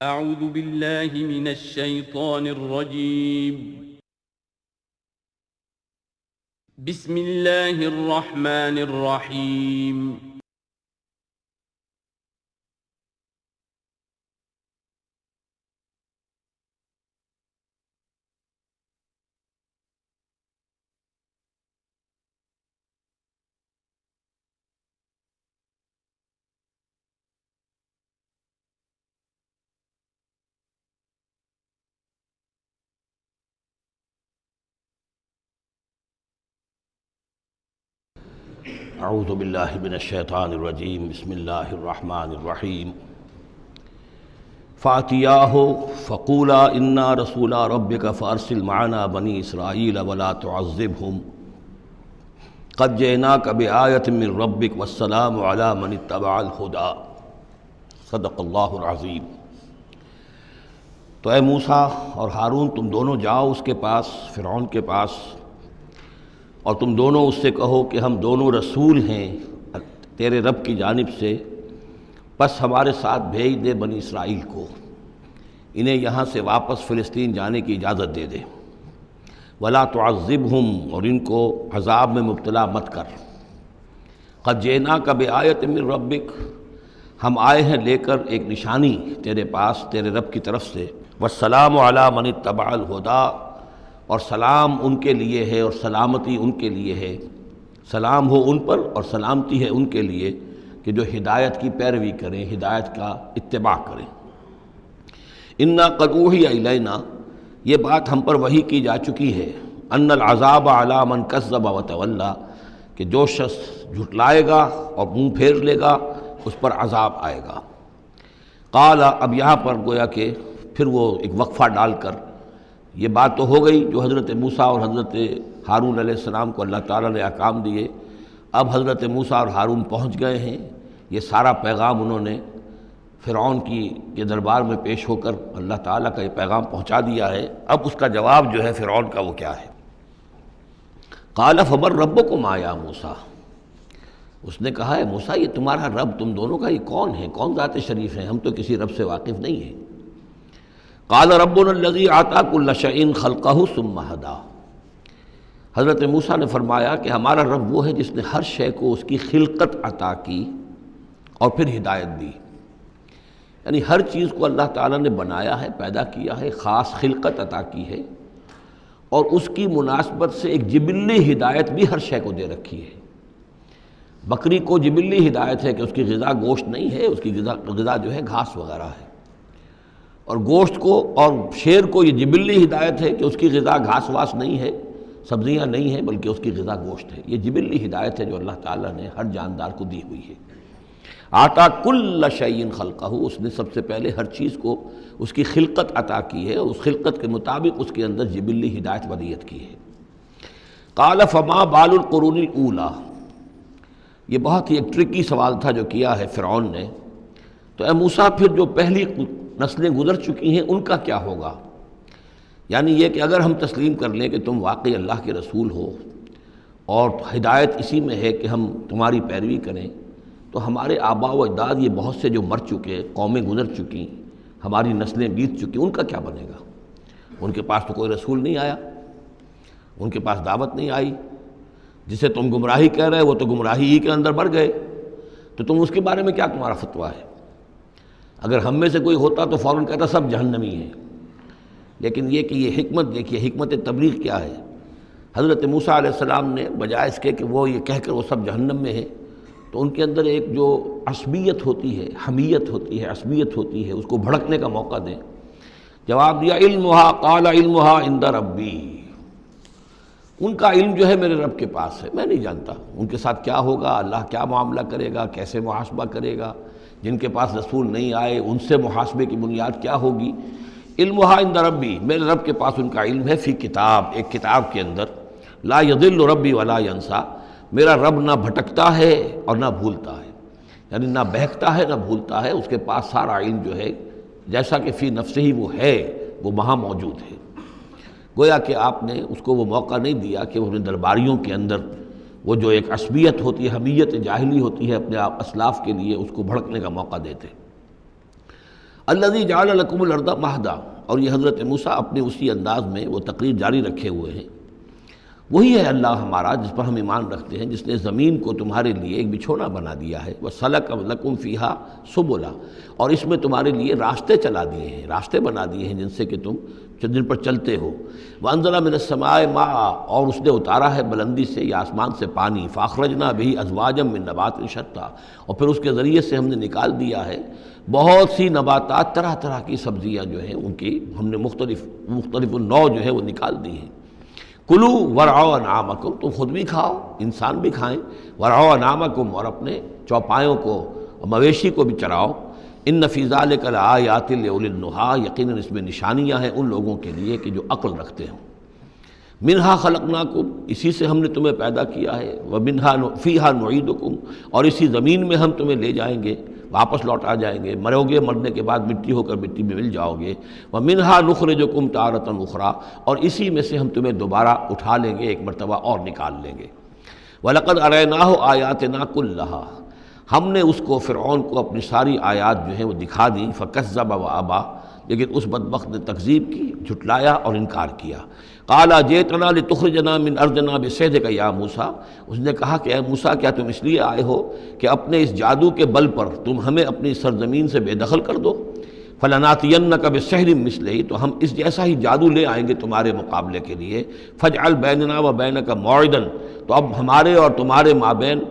اعوذ باللہ من الشیطان الرجیم بسم اللہ الرحمن الرحیم اعوذ باللہ من الشیطان الرجیم بسم اللہ الرحمن الرحیم فَأْتِيَاهُ فَقُولَا إِنَّا رَسُولَا رَبِّكَ فَأَرْسِلْ مَعَنَا بَنِي إِسْرَائِيلَ وَلَا تُعَذِّبْهُمْ قَدْ جِئْنَاكَ بِآيَةٍ مِّن رَّبِّكَ وَالسَّلَامُ عَلَىٰ مَنِ اتَّبَعَ الْهُدَىٰ صدق اللہ العظیم۔ تو اے موسیٰ اور ہارون، تم دونوں جاؤ اس کے پاس، فرعون کے پاس، اور تم دونوں اس سے کہو کہ ہم دونوں رسول ہیں تیرے رب کی جانب سے، بس ہمارے ساتھ بھیج دے بنی اسرائیل کو، انہیں یہاں سے واپس فلسطین جانے کی اجازت دے دے۔ ولا تعذبہم، اور ان کو عذاب میں مبتلا مت کر۔ قد جئناک بآیۃ من ربک، ہم آئے ہیں لے کر ایک نشانی تیرے پاس تیرے رب کی طرف سے۔ والسلام علی من اتبع الہدیٰ، اور سلام ان کے لیے ہے اور سلامتی ان کے لیے ہے، سلام ہو ان پر اور سلامتی ہے ان کے لیے کہ جو ہدایت کی پیروی کریں، ہدایت کا اتباع کریں۔ انا قد اوحی الینا، یہ بات ہم پر وحی کی جا چکی ہے، ان العذاب علی من کذب وتولی، کہ جو شخص جھٹلائے گا اور منہ پھیر لے گا اس پر عذاب آئے گا۔ قال، اب یہاں پر گویا کہ پھر وہ ایک وقفہ ڈال کر یہ بات تو ہو گئی جو حضرت موسیٰ اور حضرت ہارون علیہ السلام کو اللہ تعالیٰ نے احکام دیے، اب حضرت موسیٰ اور ہارون پہنچ گئے ہیں، یہ سارا پیغام انہوں نے فرعون کے دربار میں پیش ہو کر اللہ تعالیٰ کا یہ پیغام پہنچا دیا ہے۔ اب اس کا جواب جو ہے فرعون کا وہ کیا ہے؟ قال فمن ربکم یا موسیٰ، اس نے کہا ہے موسیٰ یہ تمہارا رب تم دونوں کا یہ کون ہے، کون ذات شریف ہے، ہم تو کسی رب سے واقف نہیں ہیں۔ قال ربنا الذی اعطی کل شیء خلقہ ثم ھدیٰ، حضرت موسیٰ نے فرمایا کہ ہمارا رب وہ ہے جس نے ہر شے کو اس کی خلقت عطا کی اور پھر ہدایت دی، یعنی ہر چیز کو اللہ تعالیٰ نے بنایا ہے، پیدا کیا ہے، خاص خلقت عطا کی ہے، اور اس کی مناسبت سے ایک جبلی ہدایت بھی ہر شے کو دے رکھی ہے۔ بکری کو جبلی ہدایت ہے کہ اس کی غذا گوشت نہیں ہے، اس کی غذا جو ہے گھاس وغیرہ ہے، اور گوشت کو اور شیر کو یہ جبلی ہدایت ہے کہ اس کی غذا گھاس واس نہیں ہے، سبزیاں نہیں ہیں، بلکہ اس کی غذا گوشت ہے۔ یہ جبلی ہدایت ہے جو اللہ تعالیٰ نے ہر جاندار کو دی ہوئی ہے۔ آتا کل شیء خلقہ، اس نے سب سے پہلے ہر چیز کو اس کی خلقت عطا کی ہے، اور اس خلقت کے مطابق اس کے اندر جبلی ہدایت ودیت کی ہے۔ قال فما بال القرون الاولی، یہ بہت ہی ایک ٹرکی سوال تھا جو کیا ہے فرعون نے۔ تو اے موسیٰ پھر جو پہلی نسلیں گزر چکی ہیں ان کا کیا ہوگا؟ یعنی یہ کہ اگر ہم تسلیم کر لیں کہ تم واقعی اللہ کے رسول ہو اور ہدایت اسی میں ہے کہ ہم تمہاری پیروی کریں، تو ہمارے آباء و اجداد یہ بہت سے جو مر چکے، قومیں گزر چکی، ہماری نسلیں بیت چکی، ان کا کیا بنے گا؟ ان کے پاس تو کوئی رسول نہیں آیا، ان کے پاس دعوت نہیں آئی، جسے تم گمراہی کہہ رہے وہ تو گمراہی ہی کے اندر بڑھ گئے، تو تم اس کے بارے میں کیا تمہارا فتویٰ ہے؟ اگر ہم میں سے کوئی ہوتا تو فوراً کہتا سب جہنمی ہیں، لیکن یہ کہ یہ حکمت دیکھیے، حکمت تبلیغ کیا ہے۔ حضرت موسیٰ علیہ السلام نے بجائے اس کے کہ وہ یہ کہہ کر وہ سب جہنم میں ہیں، تو ان کے اندر ایک جو عصبیت ہوتی ہے، حمیت ہوتی ہے، عصبیت ہوتی ہے، اس کو بھڑکنے کا موقع دیں۔ جواب دیا علمھا، قال علمھا عند ربی، ان کا علم جو ہے میرے رب کے پاس ہے، میں نہیں جانتا ان کے ساتھ کیا ہوگا، اللہ کیا معاملہ کرے گا، کیسے محاسبہ کرے گا، جن کے پاس رسول نہیں آئے ان سے محاسبے کی بنیاد کیا ہوگی۔ علمھا عند ربی، میرے رب کے پاس ان کا علم ہے، فی کتاب، ایک کتاب کے اندر، لا یضل ربی ولا ینسیٰ، میرا رب نہ بھٹکتا ہے اور نہ بھولتا ہے، یعنی نہ بہکتا ہے نہ بھولتا ہے، اس کے پاس سارا علم جو ہے جیسا کہ فی نفسہ ہی وہ ہے، وہ وہاں موجود ہے۔ گویا کہ آپ نے اس کو وہ موقع نہیں دیا کہ وہ اپنے درباریوں کے اندر وہ جو ایک عصبیت ہوتی ہے، حمیت جاہلی ہوتی ہے اپنے اسلاف کے لیے، اس کو بھڑکنے کا موقع دیتے۔ الذی جعل لکم الارض مہدا، اور یہ حضرت موسیٰ اپنے اسی انداز میں وہ تقریر جاری رکھے ہوئے ہیں، وہی ہے اللہ ہمارا جس پر ہم ایمان رکھتے ہیں، جس نے زمین کو تمہارے لیے ایک بچھونا بنا دیا ہے، وَسَلَكَ لَكُمْ فِيهَا سُبُلًا، اور اس میں تمہارے لیے راستے چلا دیے ہیں، راستے بنا دیے ہیں جن سے کہ جن پر چلتے ہو، وَأَنزَلَ مِنَ السَّمَاءِ مَاءً، اور اس نے اتارا ہے بلندی سے یا آسمان سے پانی، فَأَخْرَجْنَا بِهِ أَزْوَاجًا مِّن نَبَاتٍ شَتَّىٰ، اور پھر اس کے ذریعے سے ہم نے نکال دیا ہے بہت سی نباتات، طرح طرح کی سبزیاں جو ہیں ان کی ہم نے مختلف النوع جو ہے وہ نکال دی ہیں۔ کلو ورعوا انعامکم، تم خود بھی کھاؤ، انسان بھی کھائیں، ورعوا انعامکم، اور اپنے چوپایوں کو مویشی کو بھی چراؤ، ان فی ذلک لآیات لأولی النہی، یقیناً اس میں نشانیاں ہیں ان لوگوں کے لیے کہ جو عقل رکھتے ہوں۔ منہا خلقناکم، اسی سے ہم نے تمہیں پیدا کیا ہے، ومنہا فیہا نعیدکم، اور اسی زمین میں ہم تمہیں لے جائیں گے، واپس لوٹا جائیں گے، مرو گے، مرنے کے بعد مٹی ہو کر مٹی میں مل جاؤ گے، ومنہا نخرجکم تارۃ اخری، اور اسی میں سے ہم تمہیں دوبارہ اٹھا لیں گے، ایک مرتبہ اور نکال لیں گے۔ وَلَقَدْ أَرَيْنَاهُ آيَاتِنَا كُلَّهَا، ہم نے اس کو فرعون کو اپنی ساری آیات جو ہیں وہ دکھا دیں، فَكَذَّبَ وَأَبَى، لیکن اس بدبخت نے تکذیب کی، جھٹلایا اور انکار کیا۔ قَالَ جِئْتَنَا لِتُخْرِجَنَا مِنْ أَرْضِنَا بِسِحْرِكَ يَا موسیٰ، اس نے کہا کہ اے موسیٰ کیا تم اس لیے آئے ہو کہ اپنے اس جادو کے بل پر تم ہمیں اپنی سرزمین سے بے دخل کر دو؟ فَلَنَأْتِيَنَّكَ بِسِحْرٍ مِّثْلِهِ، تو ہم اس جیسا ہی جادو لے آئیں گے تمہارے مقابلے کے لیے۔ فَاجْعَلْ بَيْنَنَا وَبَيْنَكَ مَوْعِدًا، تو اب ہمارے اور تمہارے مابین،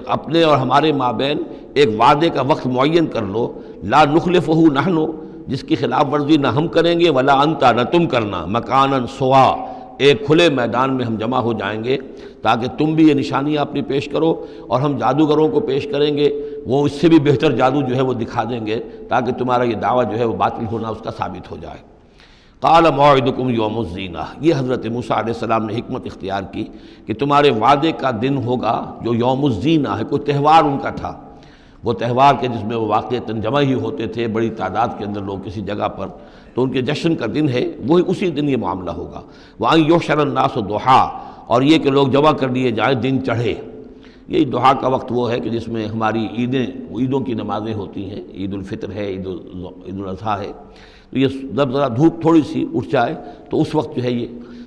اپنے اور ہمارے مابین ایک وعدے کا وقت معین کر لو، لا نخلفہ نحن، جس کی خلاف ورزی نہ ہم کریں گے، ولا انت، نہ تم کرنا، مکاناً سوا، ایک کھلے میدان میں ہم جمع ہو جائیں گے تاکہ تم بھی یہ نشانیاں اپنی پیش کرو اور ہم جادوگروں کو پیش کریں گے، وہ اس سے بھی بہتر جادو جو ہے وہ دکھا دیں گے تاکہ تمہارا یہ دعویٰ جو ہے وہ باطل ہونا اس کا ثابت ہو جائے۔ قال موعدکم یوم الزینہ، یہ حضرت موسیٰ علیہ السلام نے حکمت اختیار کی کہ تمہارے وعدے کا دن ہوگا جو یوم الزینہ ہے، کوئی تہوار ان کا تھا، وہ تہوار کے جس میں وہ واقعتاً جمع ہی ہوتے تھے بڑی تعداد کے اندر لوگ کسی جگہ پر، تو ان کے جشن کا دن ہے، وہی اسی دن یہ معاملہ ہوگا۔ وَأَن يُحْشَرَ النَّاسُ ضُحًى، اور یہ کہ لوگ جمع کر لیے جائیں دن چڑھے۔ یہی دحا کا وقت وہ ہے کہ جس میں ہماری عیدوں کی نمازیں ہوتی ہیں، عید الفطر ہے، عید الاضحیٰ ہے، تو یہ جب ذرا دھوپ تھوڑی سی اٹھ جائے تو اس وقت جو ہے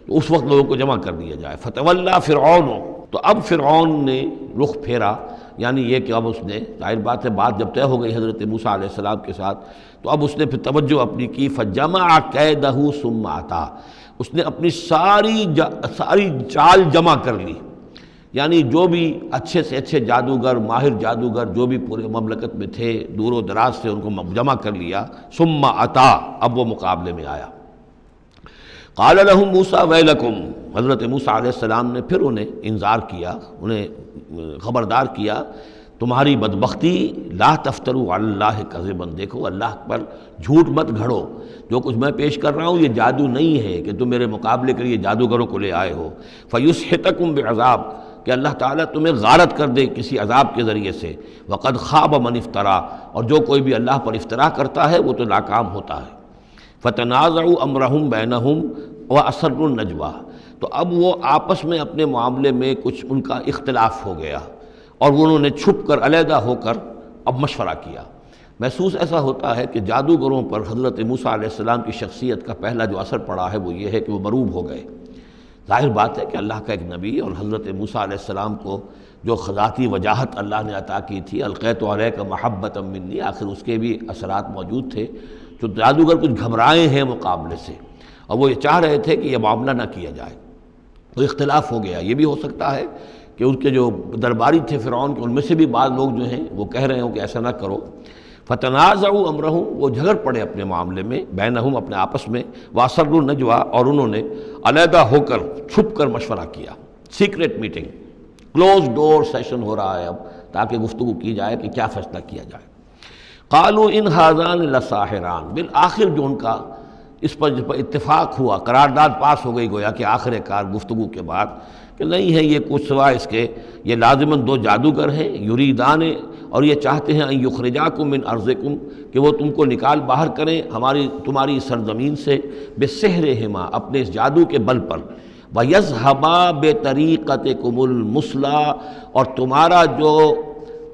تو اس وقت لوگوں کو جمع کر دیا جائے۔ فَتَوَلَّىٰ فِرْعَوْنُ، تو اب فرعون نے رخ پھیرا، یعنی یہ کہ اب اس نے، ظاہر بات ہے بات جب طے ہو گئی حضرت موسیٰ علیہ السلام کے ساتھ، تو اب اس نے پھر توجہ اپنی کی، فَجَمَعَ كَيْدَهُ ثُمَّ أَتَىٰ، اس نے اپنی ساری چال جمع کر لی، یعنی جو بھی اچھے سے اچھے جادوگر، ماہر جادوگر جو بھی پورے مملکت میں تھے، دور و دراز سے ان کو جمع کر لیا۔ ثم اتا، اب وہ مقابلے میں آیا۔ قال لهم موسیٰ ویلکم، حضرت موسیٰ علیہ السلام نے پھر انہیں انذار کیا، انہیں خبردار کیا، تمہاری بدبختی، لا تفتروا علی اللہ کذبا، دیکھو اللہ پر جھوٹ مت گھڑو، جو کچھ میں پیش کر رہا ہوں یہ جادو نہیں ہے کہ تم میرے مقابلے کے لیے جادوگروں کو لے آئے ہو۔ فیسحتکم بعذاب، کہ اللہ تعالیٰ تمہیں غارت کر دے کسی عذاب کے ذریعے سے۔ وقد خاب من افترا، اور جو کوئی بھی اللہ پر افترا کرتا ہے وہ تو ناکام ہوتا ہے۔ فتنازعوا امرهم بینہم واسروا النجوى، تو اب وہ آپس میں اپنے معاملے میں کچھ ان کا اختلاف ہو گیا اور انہوں نے چھپ کر، علیحدہ ہو کر اب مشورہ کیا۔ محسوس ایسا ہوتا ہے کہ جادوگروں پر حضرت موسیٰ علیہ السلام کی شخصیت کا پہلا جو اثر پڑا ہے وہ یہ ہے کہ وہ مروب ہو گئے۔ ظاہر بات ہے کہ اللہ کا ایک نبی، اور حضرت موسیٰ علیہ السلام کو جو ذاتی وجاہت اللہ نے عطا کی تھی، القیت علیک محبۃ منی، آخر اس کے بھی اثرات موجود تھے، تو جادوگر کچھ گھبرائے ہیں مقابلے سے، اور وہ یہ چاہ رہے تھے کہ یہ معاملہ نہ کیا جائے، تو اختلاف ہو گیا۔ یہ بھی ہو سکتا ہے کہ ان کے جو درباری تھے فرعون کے، ان میں سے بھی بعض لوگ جو ہیں وہ کہہ رہے ہوں کہ ایسا نہ کرو۔ فتنازعوا امرهم، وہ جھگڑ پڑے اپنے معاملے میں، بینہم اپنے آپس میں، واسروا النجوى، اور انہوں نے علیحدہ ہو کر چھپ کر مشورہ کیا، سیکریٹ میٹنگ، کلوز ڈور سیشن ہو رہا ہے اب، تاکہ گفتگو کی جائے کہ کیا فیصلہ کیا جائے۔ قالوا ان هذان لساحران، بالآخر جو ان کا اس پر اتفاق ہوا، قرارداد پاس ہو گئی گویا کہ آخر کار گفتگو کے بعد، کہ نہیں ہے یہ کچھ سوا اس کے، یہ لازماً دو جادوگر ہیں، یریدان، اور یہ چاہتے ہیں ان یخرجاکم من ارضکم، کہ وہ تم کو نکال باہر کریں تمہاری سرزمین سے، بسحرہما، اپنے اس جادو کے بل پر، ویذھبا بطریقتکم المثلی، اور تمہارا جو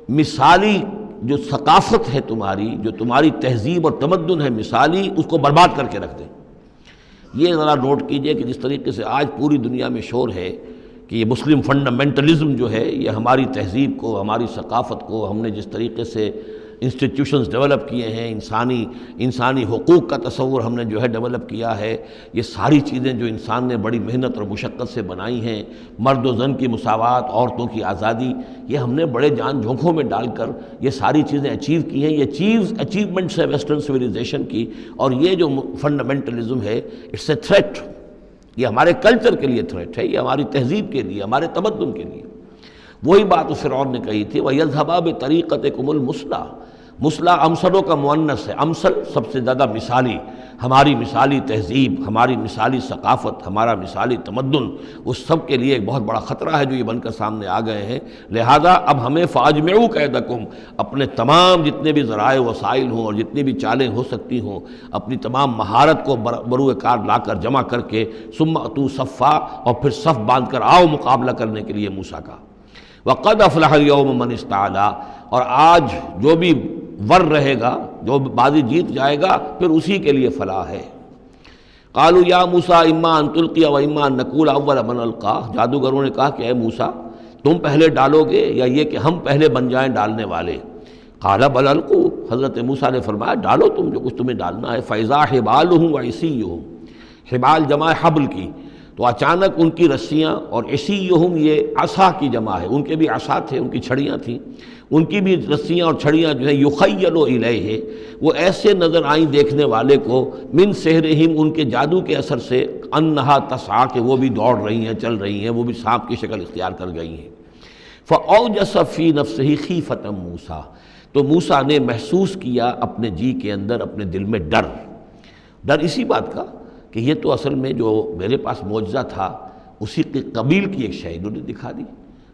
مثالی جو ثقافت ہے تمہاری، جو تمہاری تہذیب اور تمدن ہے مثالی، اس کو برباد کر کے رکھ دیں۔ یہ ذرا نوٹ کیجئے کہ جس طریقے سے آج پوری دنیا میں شور ہے کہ یہ مسلم فنڈامنٹلزم جو ہے یہ ہماری تہذیب کو، ہماری ثقافت کو، ہم نے جس طریقے سے انسٹیٹیوشنز ڈیولپ کیے ہیں، انسانی حقوق کا تصور ہم نے جو ہے ڈیولپ کیا ہے، یہ ساری چیزیں جو انسان نے بڑی محنت اور مشقت سے بنائی ہیں، مرد و زن کی مساوات، عورتوں کی آزادی، یہ ہم نے بڑے جان جھونکوں میں ڈال کر یہ ساری چیزیں اچیو کی ہیں۔ یہ اچیومنٹس ہے ویسٹرن سویلائزیشن کی، اور یہ جو فنڈامنٹلزم ہے اٹس اے تھریٹ، یہ ہمارے کلچر کے لیے تھریٹ ہے، یہ ہماری تہذیب کے لیے، ہمارے تمدن کے لیے۔ وہی بات اس فرعون نے کہی تھی، وَيَذْهَبَا بِطَرِيقَتِكُمُ الْمُثْلَىٰ، مثلا امثلوں کا مؤنث ہے، امثل سب سے زیادہ مثالی، ہماری مثالی تہذیب، ہماری مثالی ثقافت، ہمارا مثالی تمدن، اس سب کے لیے ایک بہت بڑا خطرہ ہے جو یہ بن کر سامنے آ گئے ہیں۔ لہذا اب ہمیں فَأَجْمِعُوا كَيْدَكُمْ، اپنے تمام جتنے بھی ذرائع وسائل ہوں اور جتنی بھی چالیں ہو سکتی ہوں، اپنی تمام مہارت کو بروئے کار لا کر جمع کر کے ثُمَّ أْتُوا صَفًّا، اور پھر صف باندھ کر آؤ مقابلہ کرنے کے لیے موسیٰ کا۔ وَقَدْ أَفْلَحَ الْيَوْمَ مَنِ اسْتَعْلَىٰ، اور آج جو بھی ور رہے گا، جو بازی جیت جائے گا، پھر اسی کے لیے فلاح ہے۔ قالوا یا موسیٰ اما ان تلقی و اما ان نکون اول من القا، جادوگروں نے کہا کہ اے موسیٰ تم پہلے ڈالو گے یا یہ کہ ہم پہلے بن جائیں ڈالنے والے؟ قال بل القوا، حضرت موسیٰ نے فرمایا ڈالو تم جو کچھ تمہیں ڈالنا ہے۔ فاذا حبالهم وعصیهم، حبال جمع ہے حبل کی، تو اچانک ان کی رسیاں، اور عصیہم یہ عصا کی جمع ہے، ان کے بھی عصا تھے، ان کی چھڑیاں تھیں، ان کی بھی رسیاں اور چھڑیاں جو ہے یخیل الیہ، وہ ایسے نظر آئیں دیکھنے والے کو، من سحرہم، ان کے جادو کے اثر سے، انہا تسعی، کہ وہ بھی دوڑ رہی ہیں، چل رہی ہیں، وہ بھی سانپ کی شکل اختیار کر گئی ہیں۔ فاوجس فی نفسہ خیفۃ موسیٰ، تو موسیٰ نے محسوس کیا اپنے جی کے اندر، اپنے دل میں ڈر اسی بات کا کہ یہ تو اصل میں جو میرے پاس معجزہ تھا اسی کے قبیل کی ایک شے انہوں نے دکھا دی۔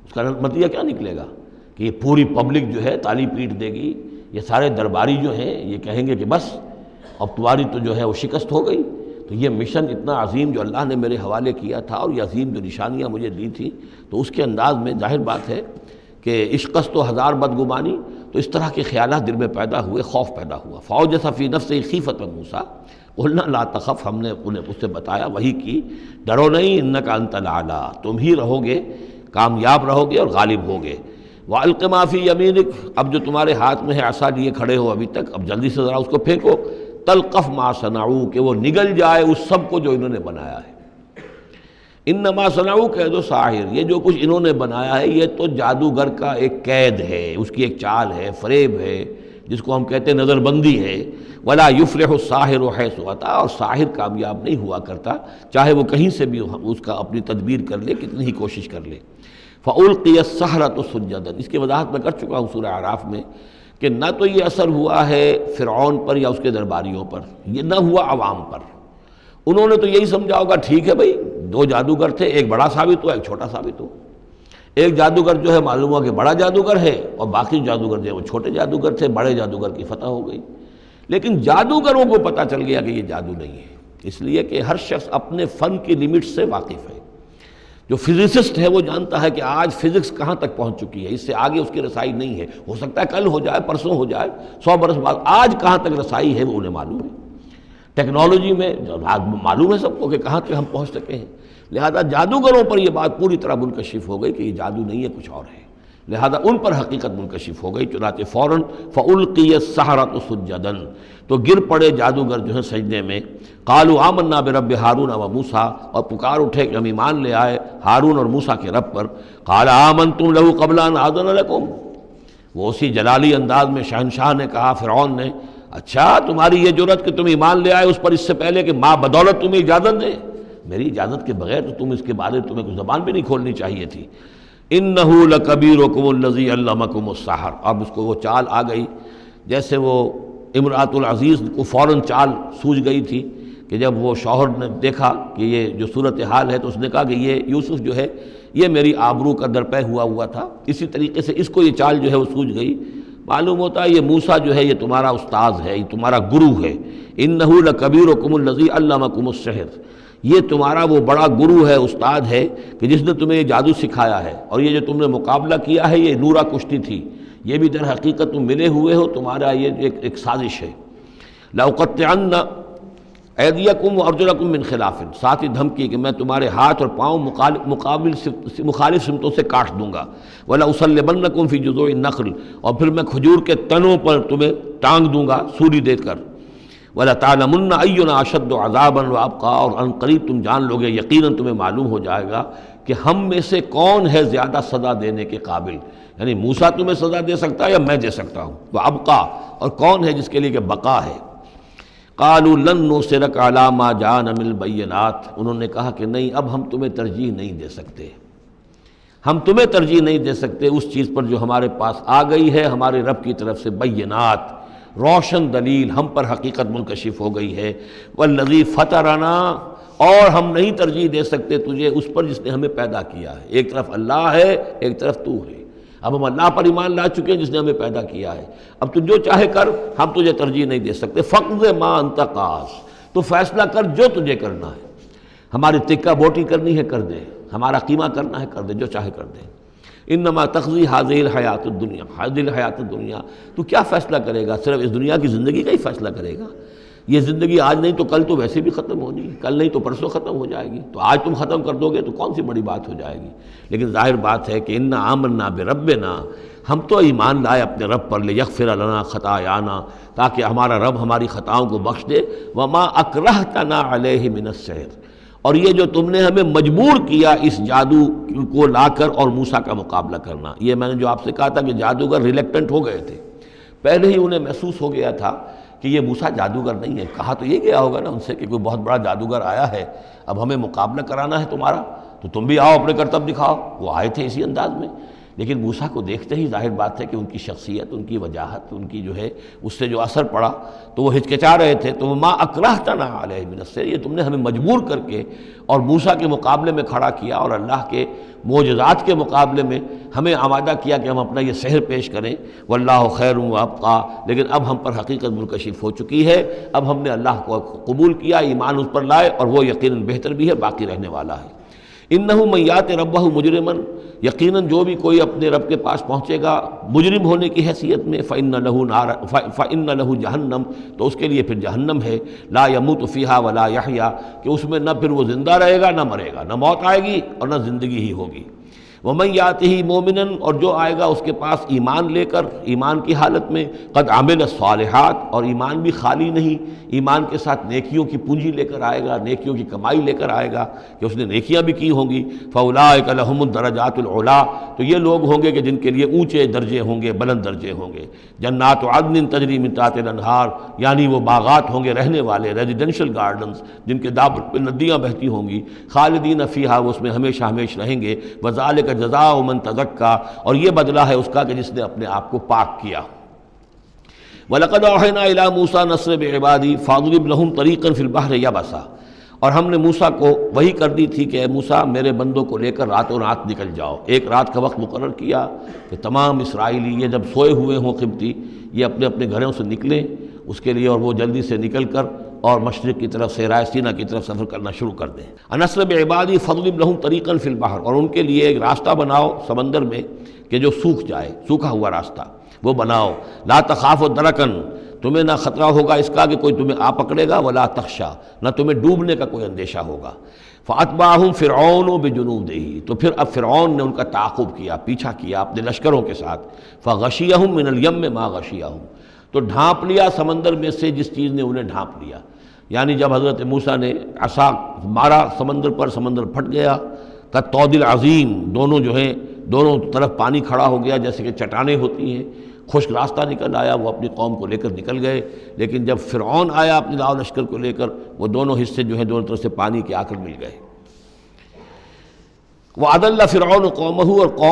اس کا نتیجہ کیا نکلے گا کہ یہ پوری پبلک جو ہے تالی پیٹ دے گی، یہ سارے درباری جو ہیں یہ کہیں گے کہ بس اب تمہاری تو جو ہے وہ شکست ہو گئی۔ تو یہ مشن اتنا عظیم جو اللہ نے میرے حوالے کیا تھا، اور یہ عظیم جو نشانیاں مجھے دی تھیں، تو اس کے انداز میں ظاہر بات ہے کہ عشقست و ہزار بدگمانی، تو اس طرح کے خیالات دل میں پیدا ہوئے، خوف پیدا ہوا۔ فاوجس فی نفسہ خیفۃ موسیٰ قلنا لا تخف، ہم نے انہیں اس سے بتایا، وہی کی، ڈرو نہیں، انک انت الاعلیٰ، تم ہی رہو گے، کامیاب رہو گے اور غالب ہوگے۔ وَأَلْقِ مَا فِي يَمِينِكَ، اب جو تمہارے ہاتھ میں ہے عصا لیے کھڑے ہو ابھی تک، اب جلدی سے ذرا اس کو پھینکو، تلقف ما صنعوا، کہ وہ نگل جائے اس سب کو جو انہوں نے بنایا ہے۔ انما صنعوا کید ساحر، یہ جو کچھ انہوں نے بنایا ہے یہ تو جادوگر کا ایک قید ہے، اس کی ایک چال ہے، فریب ہے، جس کو ہم کہتے ہیں نظر بندی ہے۔ ولا یفلح الساحر حیث اتی، اور ساحر کامیاب نہیں ہوا کرتا چاہے وہ کہیں سے بھی اس کا اپنی تدبیر کر لے، کتنی ہی کوشش کر لے۔ فَأُلْقِيَ السَّحَرَةُ سُجَّدًا، اس کی وضاحت میں کر چکا ہوں سورہ اعراف میں کہ نہ تو یہ اثر ہوا ہے فرعون پر یا اس کے درباریوں پر، یہ نہ ہوا عوام پر۔ انہوں نے تو یہی سمجھا ہوگا ٹھیک ہے بھائی، دو جادوگر تھے، ایک بڑا ثابت ہوا، ایک چھوٹا ثابت ہوا۔ ایک جادوگر جو ہے معلوم ہوا کہ بڑا جادوگر ہے، اور باقی جادوگر جو ہے وہ چھوٹے جادوگر تھے، بڑے جادوگر کی فتح ہو گئی۔ لیکن جادوگروں کو پتہ چل گیا کہ یہ جادو نہیں ہے، اس لیے کہ ہر شخص اپنے فن کی لیمٹ سے واقف ہے۔ جو فزسسٹ ہے وہ جانتا ہے کہ آج فزکس کہاں تک پہنچ چکی ہے، اس سے آگے اس کی رسائی نہیں ہے، ہو سکتا ہے کل ہو جائے، پرسوں ہو جائے، 100 برس بعد، آج کہاں تک رسائی ہے وہ انہیں معلوم ہے۔ ٹیکنالوجی میں معلوم ہے سب کو کہ کہاں تک ہم پہنچ سکے ہیں۔ لہذا جادوگروں پر یہ بات پوری طرح منکشف ہو گئی کہ یہ جادو نہیں ہے، کچھ اور ہے، لہذا ان پر حقیقت منکشف ہو گئی، چنانچہ فوراً فَأُلْقِيَ السَّحَرَةُ سُجَّدًا، تو گر پڑے جادوگر جو ہیں سجدے میں۔ قالوا آمنا برب ہارون و موسیٰ، اور پکار اٹھے کہ ہم ایمان لے آئے ہارون اور موسیٰ کے رب پر۔ قال آمنتم لہ قبل ان آذن لکم، وہ اسی جلالی انداز میں شہنشاہ نے کہا، فرعون نے، اچھا تمہاری یہ جرت کہ تم ایمان لے آئے اس پر اس سے پہلے کہ ماں بدولت تمہیں اجازت دے، میری اجازت کے بغیر تو تم اس کے بارے تمہیں کوئی زبان بھی نہیں کھولنی چاہیے تھی۔ انہ لکبیرکم الذی علمکم السحر، اب اس کو وہ چال آ گئی، جیسے وہ امرأۃ العزیز کو فوراً چال سوجھ گئی تھی کہ جب وہ شوہر نے دیکھا کہ یہ جو صورتحال ہے تو اس نے کہا کہ یہ یوسف جو ہے یہ میری آبرو کا درپے ہوا تھا، اسی طریقے سے اس کو یہ چال جو ہے وہ سوجھ گئی۔ معلوم ہوتا ہے یہ موسیٰ جو ہے یہ تمہارا استاذ ہے، یہ تمہارا گرو ہے۔ انہ لکبیرکم الذی علمکم السحر، یہ تمہارا وہ بڑا گرو ہے، استاد ہے کہ جس نے تمہیں یہ جادو سکھایا ہے، اور یہ جو تم نے مقابلہ کیا ہے یہ نورا کشتی تھی، یہ بھی در حقیقت تم ملے ہوئے ہو، تمہارا یہ ایک سازش ہے۔ لأقطعن ایدیکم وارجلکم من خلاف، ساتھ ہی دھمکی کہ میں تمہارے ہاتھ اور پاؤں مخالف سمتوں سے کاٹ دوں گا۔ وَلَأُصَلِّبَنَّكُمْ فِي جُذُوعِ النَّخْلِ، اور پھر میں کھجور کے تنوں پر تمہیں ٹانگ دوں گا سولی دے کر۔ وَلَتَعْلَمُنَّ أَيُّنَا أَشَدُّ عَذَابًا وَأَبْقَىٰ، اور ان قریب تم جان لوگے، یقیناً تمہیں معلوم ہو جائے گا کہ ہم میں سے کون ہے زیادہ سزا دینے کے قابل، یعنی موسیٰ تمہیں سزا دے سکتا ہے یا میں دے سکتا ہوں، وَأَبْقَىٰ، اور کون ہے جس کے لیے کہ بقا ہے۔ قالوا لن نُؤْثِرَكَ عَلَىٰ مَا جَاءَنَا مِنَ الْبَيِّنَاتِ، انہوں نے کہا کہ نہیں، اب ہم تمہیں ترجیح نہیں دے سکتے، ہم تمہیں ترجیح نہیں دے سکتے اس چیز پر جو ہمارے پاس آ گئی ہے ہمارے رب کی طرف سے، بینات، روشن دلیل ہم پر حقیقت منکشف ہو گئی ہے۔ والذی فطرنا، اور ہم نہیں ترجیح دے سکتے تجھے اس پر جس نے ہمیں پیدا کیا ہے، ایک طرف اللہ ہے ایک طرف تو ہے، اب ہم اللہ پر ایمان لا چکے ہیں جس نے ہمیں پیدا کیا ہے، اب تو جو چاہے کر، ہم تجھے ترجیح نہیں دے سکتے۔ فقض ما انت قاض، تو فیصلہ کر جو تجھے کرنا ہے، ہماری تکہ بوٹی کرنی ہے کر دے، ہمارا قیمہ کرنا ہے کر دے، جو چاہے کر دے۔ انما تقضی هذه الحیات الدنیا، هذه الحیات الدنیا، تو کیا فیصلہ کرے گا؟ صرف اس دنیا کی زندگی کا ہی فیصلہ کرے گا؟ یہ زندگی آج نہیں تو کل تو ویسے بھی ختم ہونی ہے، کل نہیں تو پرسوں ختم ہو جائے گی، تو آج تم ختم کر دو گے تو کون سی بڑی بات ہو جائے گی؟ لیکن ظاہر بات ہے کہ انا آمنا بربنا، ہم تو ایمان لائے اپنے رب پر، لیغفر لنا خطایانا، تاکہ ہمارا رب ہماری خطاؤں کو بخش دے، وما اکرہتنا علیہ من السحر، اور یہ جو تم نے ہمیں مجبور کیا اس جادو کو لا کر اور موسیٰ کا مقابلہ کرنا، یہ میں نے جو آپ سے کہا تھا کہ جادوگر ریلیکٹنٹ ہو گئے تھے، پہلے ہی انہیں محسوس ہو گیا تھا کہ یہ موسیٰ جادوگر نہیں ہے، کہا تو یہ گیا ہوگا نا ان سے کہ کوئی بہت بڑا جادوگر آیا ہے، اب ہمیں مقابلہ کرانا ہے تمہارا، تو تم بھی آؤ اپنے کرتب دکھاؤ۔ وہ آئے تھے اسی انداز میں، لیکن موسیٰ کو دیکھتے ہی ظاہر بات ہے کہ ان کی شخصیت، ان کی وجاہت، ان کی جو ہے اس سے جو اثر پڑا تو وہ ہچکچا رہے تھے، تو ما اکرہتنا علیہ من السحر، یہ تم نے ہمیں مجبور کر کے اور موسیٰ کے مقابلے میں کھڑا کیا اور اللہ کے معجزات کے مقابلے میں ہمیں آمادہ کیا کہ ہم اپنا یہ سحر پیش کریں، واللہ خیر وابقیٰ، لیکن اب ہم پر حقیقت منکشف ہو چکی ہے، اب ہم نے اللہ کو قبول کیا، ایمان اس پر لائے، اور وہ یقیناً بہتر بھی ہے، باقی رہنے والا ہے۔ انہ من یات ربہ مجرما، یقیناً جو بھی کوئی اپنے رب کے پاس پہنچے گا مجرم ہونے کی حیثیت میں، فإن لہ جہنم، تو اس کے لیے پھر جہنم ہے، لا یموت فیہا ولا یحیا، کہ اس میں نہ پھر وہ زندہ رہے گا نہ مرے گا، نہ موت آئے گی اور نہ زندگی ہی ہوگی۔ ومن یاتہ مومنا، اور جو آئے گا اس کے پاس ایمان لے کر، ایمان کی حالت میں، قد عمل الصالحات، اور ایمان بھی خالی نہیں، ایمان کے ساتھ نیکیوں کی پونجی لے کر آئے گا، نیکیوں کی کمائی لے کر آئے گا کہ اس نے نیکیاں بھی کی ہوں گی، فاولئک لہم الدرجات العلی، تو یہ لوگ ہوں گے کہ جن کے لیے اونچے درجے ہوں گے، بلند درجے ہوں گے۔ جنات عدن تجری من تحتها الانہار، یعنی وہ باغات ہوں گے رہنے والے، ریزیڈینشل گارڈنز جن کے دامن پہ ندیاں بہتی ہوں گی، خالدین فیہا، وہ اس میں ہمیشہ ہمیش رہیں گے، وذالک جزاء من تزکا، اور یہ بدلہ ہے اس کا کہ جس نے اپنے آپ کو پاک کیا۔ وَلَقَدْ أَوْحَيْنَا إِلَىٰ مُوسَىٰ نَسْرِ بِعِبَادِي فَاضْرِبْ لَهُمْ طَرِيقًا فِي الْبَحْرِ يَبَسًا، اور ہم نے موسیٰ کو وحی کر دی تھی کہ اے موسیٰ میرے بندوں کو لے کر راتوں رات نکل جاؤ، ایک رات کا وقت مقرر کیا کہ تمام اسرائیلی یہ جب سوئے ہوئے ہوں قبطی، یہ اپنے اپنے گھروں سے نکلیں اس کے لیے، اور وہ جلدی سے نکل کر اور مشرق کی طرف صحرائے سینا کی طرف سفر کرنا شروع کر دیں۔ نسر بعبادی فضرب لہم طریقا فی البحر، اور ان کے لیے ایک راستہ بناؤ سمندر میں کہ جو سوکھ جائے، سوکھا ہوا راستہ وہ بناؤ۔ لا تخاف درکن، تمہیں نہ خطرہ ہوگا اس کا کہ کوئی تمہیں آ پکڑے گا، ولا تخشا، نہ تمہیں ڈوبنے کا کوئی اندیشہ ہوگا۔ فاتبعہم فرعون بجنودہ، تو پھر اب فرعون نے ان کا تعاقب کیا، پیچھا کیا اپنے لشکروں کے ساتھ، فغشیہم من الیم ما غشیہم، تو ڈھانپ لیا سمندر میں سے جس چیز نے انہیں ڈھانپ لیا، یعنی جب حضرت موسیٰ نے عصا مارا سمندر پر، سمندر پھٹ گیا، کالطود العظیم، دونوں جو ہیں دونوں طرف پانی کھڑا ہو گیا جیسے کہ چٹانیں ہوتی ہیں، خشک راستہ نکل آیا، وہ اپنی قوم کو لے کر نکل گئے، لیکن جب فرعون آیا اپنے لاؤ لشکر کو لے کر، وہ دونوں حصے جو ہیں دونوں طرف سے پانی کے آ کر مل گئے۔ وَأَضَلَّ فِرْعَوْنُ قَوْمَهُ،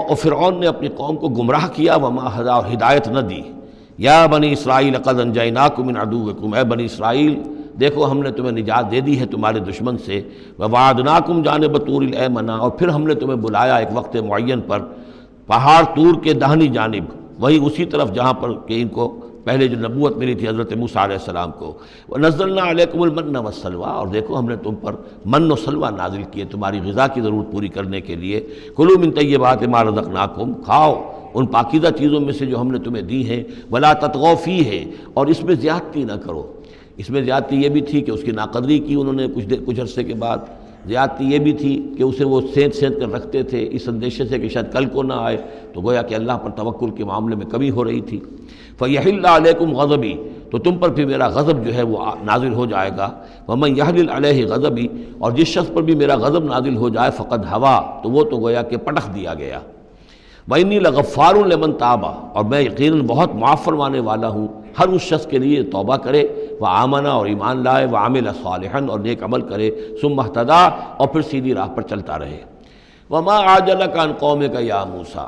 اور فرعون نے اپنی قوم کو گمراہ کیا، وَمَا هَدَىٰ، اور ہدایت نہ دی۔ یا بنی اسرائیل قد انجیناکم من عدوکم، اے بنی اسرائیل دیکھو ہم نے تمہیں نجات دے دی ہے تمہارے دشمن سے، ووعدناکم جانب طور الایمن، اور پھر ہم نے تمہیں بلایا ایک وقت معین پر پہاڑ طور کے داہنی جانب، وہی اسی طرف جہاں پر کہ ان کو پہلے جو نبوت ملی تھی حضرت موسیٰ علیہ السلام کو. وَنَزَّلْنَا عَلَيْكُمُ الْمَنَّ وَالسَّلْوَىٰ، اور دیکھو ہم نے تم پر من و سلوہ نازل کیے تمہاری غذا کی ضرورت پوری کرنے کے لیے. کُلُوا مِن طَیِّبَاتِ مَا رَزَقْنَاکُمْ، کھاؤ ان پاکیزہ چیزوں میں سے جو ہم نے تمہیں دی ہیں. وَلَا تَطْغَوْا فِیہِ، اور اس میں زیادتی نہ کرو. اس میں زیادتی یہ بھی تھی کہ اس کی ناقدری کی انہوں نے کچھ عرصے کے بعد. زیادتی یہ بھی تھی کہ اسے وہ سینت کر رکھتے تھے اس اندیشے سے کہ شاید کل کو نہ آئے، تو گویا کہ اللہ پر توکل کے معاملے میں کمی ہو رہی تھی. فَيَحِلَّ عَلَيْكُمْ غَضَبِي، تو تم پر پھر میرا غضب جو ہے وہ نازل ہو جائے گا. وَمَن يَحْلِلْ عَلَيْهِ غَضَبِي، اور جس شخص پر بھی میرا غضب نازل ہو جائے فقد ہوا، تو وہ تو گویا کہ پٹخ دیا گیا. وَإِنِّي لَغَفَّارٌ لِمَن تَابَ، اور میں یقیناً بہت معاف فرمانے والا ہوں ہر اس شخص کے لیے توبہ کرے، وآمن، اور ایمان لائے، وعمل صالحا، اور نیک عمل کرے، ثم اہتدی، اور پھر سیدھی راہ پر چلتا رہے. وما عجلک عن قومک یا موسیٰ،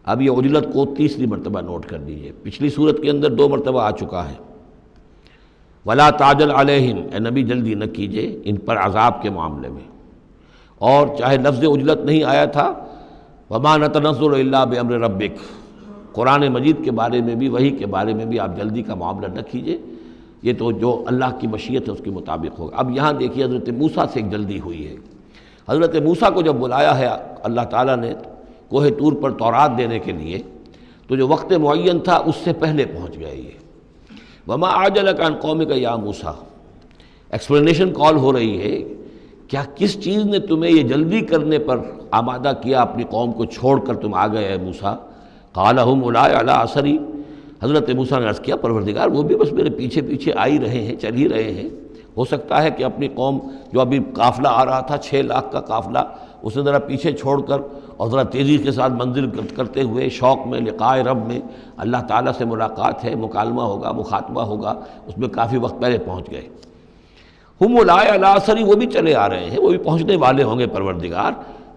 اب یہ عجلت کو تیسری مرتبہ نوٹ کر دیجئے. پچھلی صورت کے اندر 2 مرتبہ آ چکا ہے. ولا تعجل علیہم، اے نبی جلدی نہ کیجئے ان پر عذاب کے معاملے میں. اور چاہے لفظ عجلت نہیں آیا تھا، وما نتنزل الا بامر ربک، قرآن مجید کے بارے میں بھی، وحی کے بارے میں بھی آپ جلدی کا معاملہ نہ کیجئے، یہ تو جو اللہ کی مشیت ہے اس کے مطابق ہوگا. اب یہاں دیکھیے حضرت موسیٰ سے ایک جلدی ہوئی ہے. حضرت موسیٰ کو جب بلایا ہے اللہ تعالیٰ نے کوہ طور پر تورات دینے کے لیے، تو جو وقت معین تھا اس سے پہلے پہنچ گئے یہ. وما عجلک عن قومک یا موسیٰ، ایکسپلینیشن کال ہو رہی ہے، کیا کس چیز نے تمہیں یہ جلدی کرنے پر آمادہ کیا، اپنی قوم کو چھوڑ کر تم آ گئے اے موسیٰ؟ قال هم اولئک علی اثری، حضرت موسیٰ نے عرض کیا پروردگار وہ بھی بس میرے پیچھے پیچھے آ ہی رہے ہیں، چل ہی رہے ہیں. ہو سکتا ہے کہ اپنی قوم جو ابھی قافلہ آ رہا تھا 6 لاکھ کا قافلہ، اسے ذرا پیچھے چھوڑ کر اور ذرا تیزی کے ساتھ منزل کرتے ہوئے شوق میں لقائے رب میں، اللہ تعالیٰ سے ملاقات ہے، مکالمہ ہوگا، مخاطبہ ہوگا، اس میں کافی وقت پہلے پہنچ گئے. ہم اولئک علی اثری، وہ بھی چلے آ رہے ہیں، وہ بھی پہنچنے والے ہوں گے پروردگار.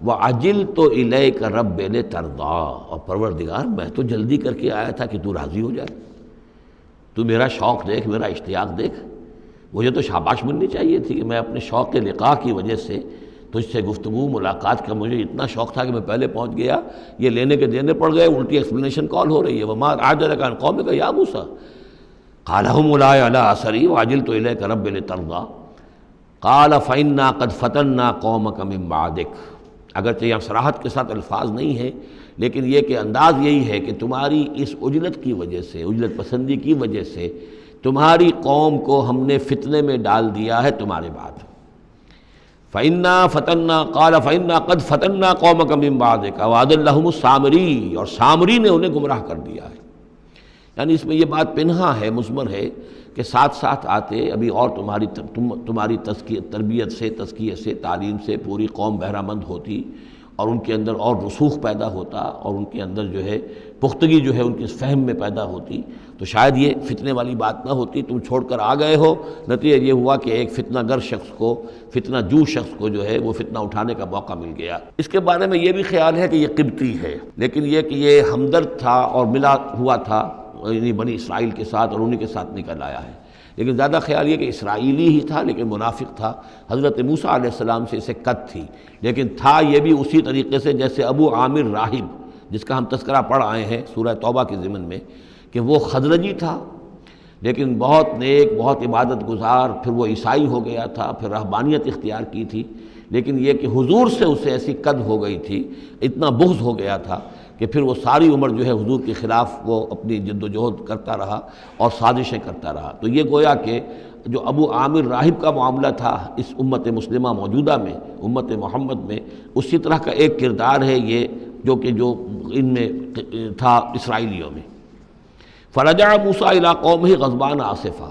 وعجلت الیک رب لترضی، اور پروردگار میں تو جلدی کر کے آیا تھا کہ تو راضی ہو جائے. تو میرا شوق دیکھ، میرا اشتیاق دیکھ. مجھے تو شاباش ملنی چاہیے تھی کہ میں اپنے شوق لقاء کی وجہ سے تجھ سے گفتگو ملاقات کا مجھے اتنا شوق تھا کہ میں پہلے پہنچ گیا. یہ لینے کے دینے پڑ گئے، الٹی ایکسپلینیشن کال ہو رہی ہے. وما عجلک عن قومک یا موسیٰ قال هم اولئک علی اثری وعجلت الیک رب لترضی قال فإنا قد فتنا قومک من بعدک. اگرچہ یہاں صراحت کے ساتھ الفاظ نہیں ہیں، لیکن یہ کہ انداز یہی ہے کہ تمہاری اس عجلت کی وجہ سے، عجلت پسندی کی وجہ سے تمہاری قوم کو ہم نے فتنے میں ڈال دیا ہے تمہارے بعد. فَإِنَّا فَتَنَّا قَالَ فَإِنَّا قَدْ فَتَنَّا قَوْمَكَ مِن بَعْدِكَ وَأَضَلَّهُمُ السَّامِرِيُّ، اور سامری نے انہیں گمراہ کر دیا ہے. یعنی اس میں یہ بات پنہا ہے، مضمر ہے کہ ساتھ ساتھ آتے ابھی اور تمہاری تربیت سے، تزکیے سے، تعلیم سے پوری قوم بہرہ مند ہوتی، اور ان کے اندر اور رسوخ پیدا ہوتا، اور ان کے اندر جو ہے پختگی جو ہے ان کے فہم میں پیدا ہوتی، تو شاید یہ فتنے والی بات نہ ہوتی. تم چھوڑ کر آ گئے ہو، نتیجہ یہ ہوا کہ ایک فتنہ گر شخص کو، فتنہ جو شخص کو جو ہے وہ فتنہ اٹھانے کا موقع مل گیا. اس کے بارے میں یہ بھی خیال ہے کہ یہ قبطی ہے، لیکن یہ کہ یہ ہمدرد تھا اور ملا ہوا تھا یعنی بنی اسرائیل کے ساتھ، اور انہی کے ساتھ نکل آیا ہے. لیکن زیادہ خیال یہ کہ اسرائیلی ہی تھا لیکن منافق تھا. حضرت موسیٰ علیہ السلام سے اسے قد تھی، لیکن تھا یہ بھی اسی طریقے سے جیسے ابو عامر راہب جس کا ہم تذکرہ پڑھ آئے ہیں سورہ توبہ کے ضمن میں، کہ وہ خزرجی تھا لیکن بہت نیک، بہت عبادت گزار. پھر وہ عیسائی ہو گیا تھا، پھر رہبانیت اختیار کی تھی، لیکن یہ کہ حضور سے اسے ایسی قد ہو گئی تھی، اتنا بغض ہو گیا تھا کہ پھر وہ ساری عمر جو ہے حضور کے خلاف وہ اپنی جد و جہد کرتا رہا اور سازشیں کرتا رہا. تو یہ گویا کہ جو ابو عامر راہب کا معاملہ تھا اس امت مسلمہ موجودہ میں، امت محمد میں، اسی طرح کا ایک کردار ہے یہ جو ان میں تھا اسرائیلیوں میں. فرجع موسیٰ الی قومہ غضبان آسفا،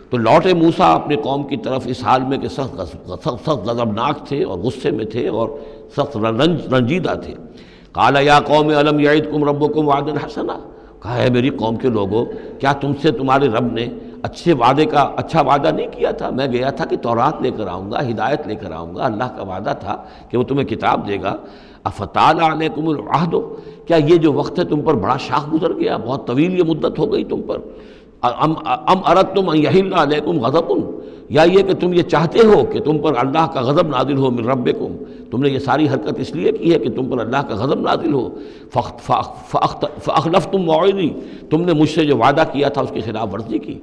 تو لوٹے موسیٰ اپنے قوم کی طرف اس حال میں کہ سخت غضبناک تھے اور غصے میں تھے اور سخت رنجیدہ تھے. قال یا قوم الم یعدکم ربکم وعدا حسنا، کہا ہے میری قوم کے لوگوں، کیا تم سے تمہارے رب نے اچھا وعدہ نہیں کیا تھا؟ میں گیا تھا کہ تورات لے کر آؤں گا، ہدایت لے کر آؤں گا، اللہ کا وعدہ تھا کہ وہ تمہیں کتاب دے گا. افتال علیکم العہد، کیا یہ جو وقت ہے تم پر بڑا شاخ گزر گیا، بہت طویل یہ مدت ہو گئی تم پر. ام اردتم ان یحل علیکم غضب، یا یہ کہ تم یہ چاہتے ہو کہ تم پر اللہ کا غضب نازل ہو من ربکم، تم نے یہ ساری حرکت اس لیے کی ہے کہ تم پر اللہ کا غضب نازل ہو، فاخلفتم موعدی، تم نے مجھ سے جو وعدہ کیا تھا اس کی خلاف ورزی کی۔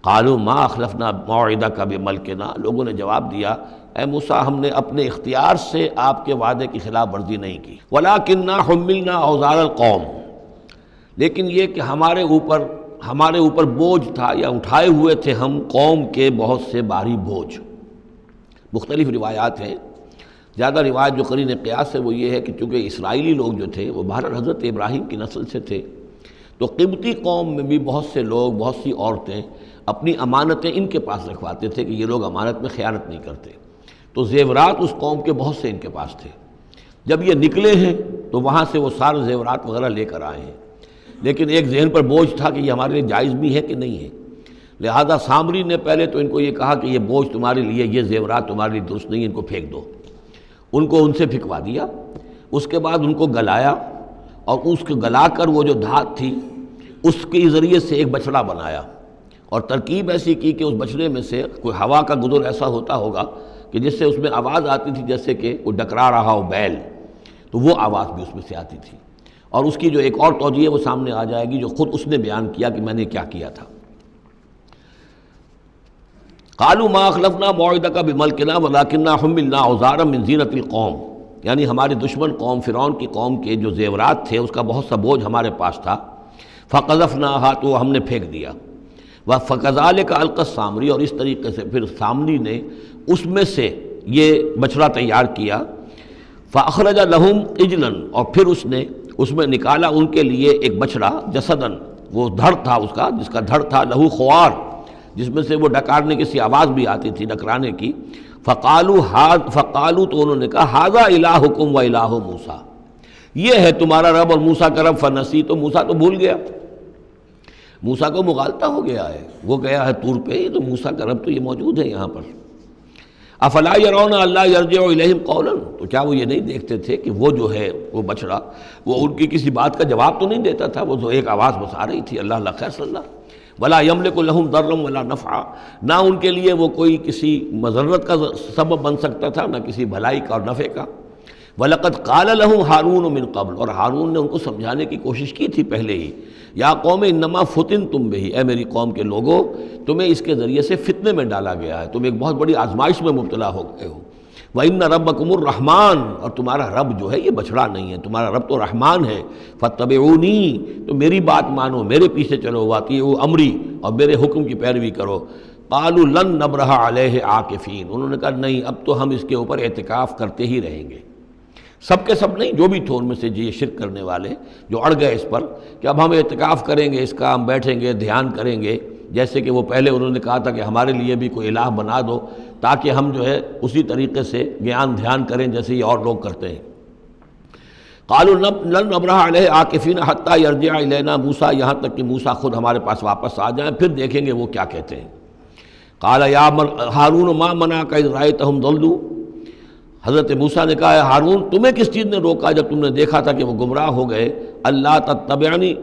قالوا ما اخلفنا موعدک بملکنا، لوگوں نے جواب دیا اے موسیٰ ہم نے اپنے اختیار سے آپ کے وعدے کی خلاف ورزی نہیں کی، ولکننا حملنا اوزار القوم، لیکن یہ کہ ہمارے اوپر بوجھ تھا یا اٹھائے ہوئے تھے ہم قوم کے بہت سے بھاری بوجھ۔ مختلف روایات ہیں، زیادہ روایت جو قرین قیاس ہے وہ یہ ہے کہ چونکہ اسرائیلی لوگ جو تھے وہ بہرحال حضرت ابراہیم کی نسل سے تھے، تو قبطی قوم میں بھی بہت سے لوگ، بہت سی عورتیں اپنی امانتیں ان کے پاس رکھواتے تھے کہ یہ لوگ امانت میں خیانت نہیں کرتے، تو زیورات اس قوم کے بہت سے ان کے پاس تھے۔ جب یہ نکلے ہیں تو وہاں سے وہ سارے زیورات وغیرہ لے کر آئے ہیں، لیکن ایک ذہن پر بوجھ تھا کہ یہ ہمارے لیے جائز بھی ہے کہ نہیں ہے، لہذا سامری نے پہلے تو ان کو یہ کہا کہ یہ بوجھ تمہارے لیے، یہ زیورات تمہارے لیے درست نہیں، ان کو پھینک دو، ان کو ان سے پھینکوا دیا۔ اس کے بعد ان کو گلایا، اور اس کو گلا کر وہ جو دھات تھی اس کے ذریعے سے ایک بچڑا بنایا، اور ترکیب ایسی کی کہ اس بچڑے میں سے کوئی ہوا کا گزر ایسا ہوتا ہوگا کہ جس سے اس میں آواز آتی تھی جیسے کہ کوئی ڈکرا رہا ہو بیل، تو وہ آواز بھی اس میں سے آتی تھی۔ اور اس کی جو ایک اور توجیہ وہ سامنے آ جائے گی جو خود اس نے بیان کیا کہ میں نے کیا کیا تھا۔ قالوا ما اخلفنا موعدک بملکنا ولکننا حملنا اوزارا من زینۃ القوم، یعنی ہمارے دشمن قوم فرعون کی قوم کے جو زیورات تھے اس کا بہت سا بوجھ ہمارے پاس تھا، فقذفناها، تو ہم نے پھینک دیا، فکذلک القی السامری، اور اس طریقے سے پھر سامری نے اس میں سے یہ بچڑا تیار کیا، فاخرج لهم عجلا، اور پھر اس نے اس میں نکالا ان کے لیے ایک بچڑا، جسدن، وہ دھڑ تھا اس کا، جس کا دھڑ تھا، لہو خوار، جس میں سے وہ ڈکارنے کی سی آواز بھی آتی تھی، ڈکرانے کی۔ فقالوا، تو انہوں نے کہا ھذا الہکم و الہ موسیٰ، یہ ہے تمہارا رب اور موسیٰ کا رب، فنسی، تو موسیٰ تو بھول گیا، موسیٰ کو مغالطہ ہو گیا ہے، وہ گیا ہے طور پہ، تو موسیٰ کا رب تو یہ موجود ہے یہاں پر۔ افلا یرون اللہ یرجع الیہم قولا، تو کیا وہ یہ نہیں دیکھتے تھے کہ وہ جو ہے وہ بچڑا وہ ان کی کسی بات کا جواب تو نہیں دیتا تھا، وہ تو ایک آواز بس آ رہی تھی، اللہ لا خیر صلی اللہ، ولا یملک لہم ضرا ولا نفعا، نہ ان کے لیے وہ کوئی کسی مضرت کا سبب بن سکتا تھا، نہ کسی بھلائی کا اور نفع کا۔ وَلَقَدْ قَالَ لَهُمْ ہارون من قبل، اور ہارون نے ان کو سمجھانے کی کوشش کی تھی پہلے ہی، یا قوم انما فتنتم بہ، اے میری قوم کے لوگوں تمہیں اس کے ذریعے سے فتنے میں ڈالا گیا ہے، تم ایک بہت بڑی آزمائش میں مبتلا ہو گئے ہو۔ وَإِنَّ رَبَّكُمُ الرَّحْمَٰنُ، اور تمہارا رب جو ہے یہ بچڑا نہیں ہے، تمہارا رب تو رحمان ہے، فَاتَّبِعُونِی، تو میری بات مانو، میرے پیچھے چلو، وَأَطِیعُوا أَمْرِی، اور میرے حکم کی پیروی کرو۔ قَالُوا لَن نَّبْرَحَ عَلَیْهِ عَاکِفِینَ، انہوں نے کہا نہیں اب تو ہم اس کے اوپر اعتکاف کرتے ہی رہیں گے۔ سب کے سب نہیں، جو بھی تھے ان میں سے یہ شرک کرنے والے جو اڑ گئے اس پر کہ اب ہم اعتکاف کریں گے، اس کا ہم بیٹھیں گے، دھیان کریں گے، جیسے کہ وہ پہلے انہوں نے کہا تھا کہ ہمارے لیے بھی کوئی الہ بنا دو تاکہ ہم جو ہے اسی طریقے سے گیان دھیان کریں جیسے یہ اور لوگ کرتے ہیں۔ قالوا لن نبرح علیہ عاکفین حتی یرجع الینا موسیٰ، یہاں تک کہ موسیٰ خود ہمارے پاس واپس آ جائیں، پھر دیکھیں گے وہ کیا کہتے ہیں۔ قال یا ہارون ما منعک اذ رأیتہم ضلوا، حضرت موسیٰ نے کہا ہارون تمہیں کس چیز نے روکا جب تم نے دیکھا تھا کہ وہ گمراہ ہو گئے، اللہ تتبعنی،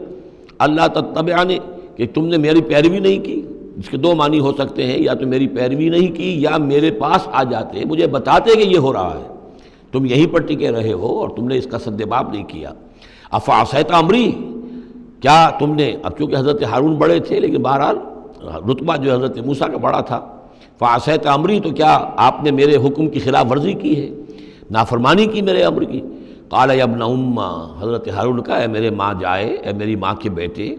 کہ تم نے میری پیروی نہیں کی، اس کے دو معنی ہو سکتے ہیں، یا تو میری پیروی نہیں کی یا میرے پاس آ جاتے مجھے بتاتے کہ یہ ہو رہا ہے، تم یہیں پر ٹکے رہے ہو اور تم نے اس کا سدباب نہیں کیا۔ افعصیت امری، کیا تم نے، اب چونکہ حضرت ہارون بڑے تھے لیکن بہرحال رتبہ جو حضرت موسیٰ کا بڑا تھا، فعصیت امری، تو کیا آپ نے میرے حکم کی خلاف ورزی کی ہے، نافرمانی کی میرے امر کی۔ قال یا ابن ام، حضرت ہارون نے کہا اے میرے ماں جائے، اے میری ماں کے بیٹے،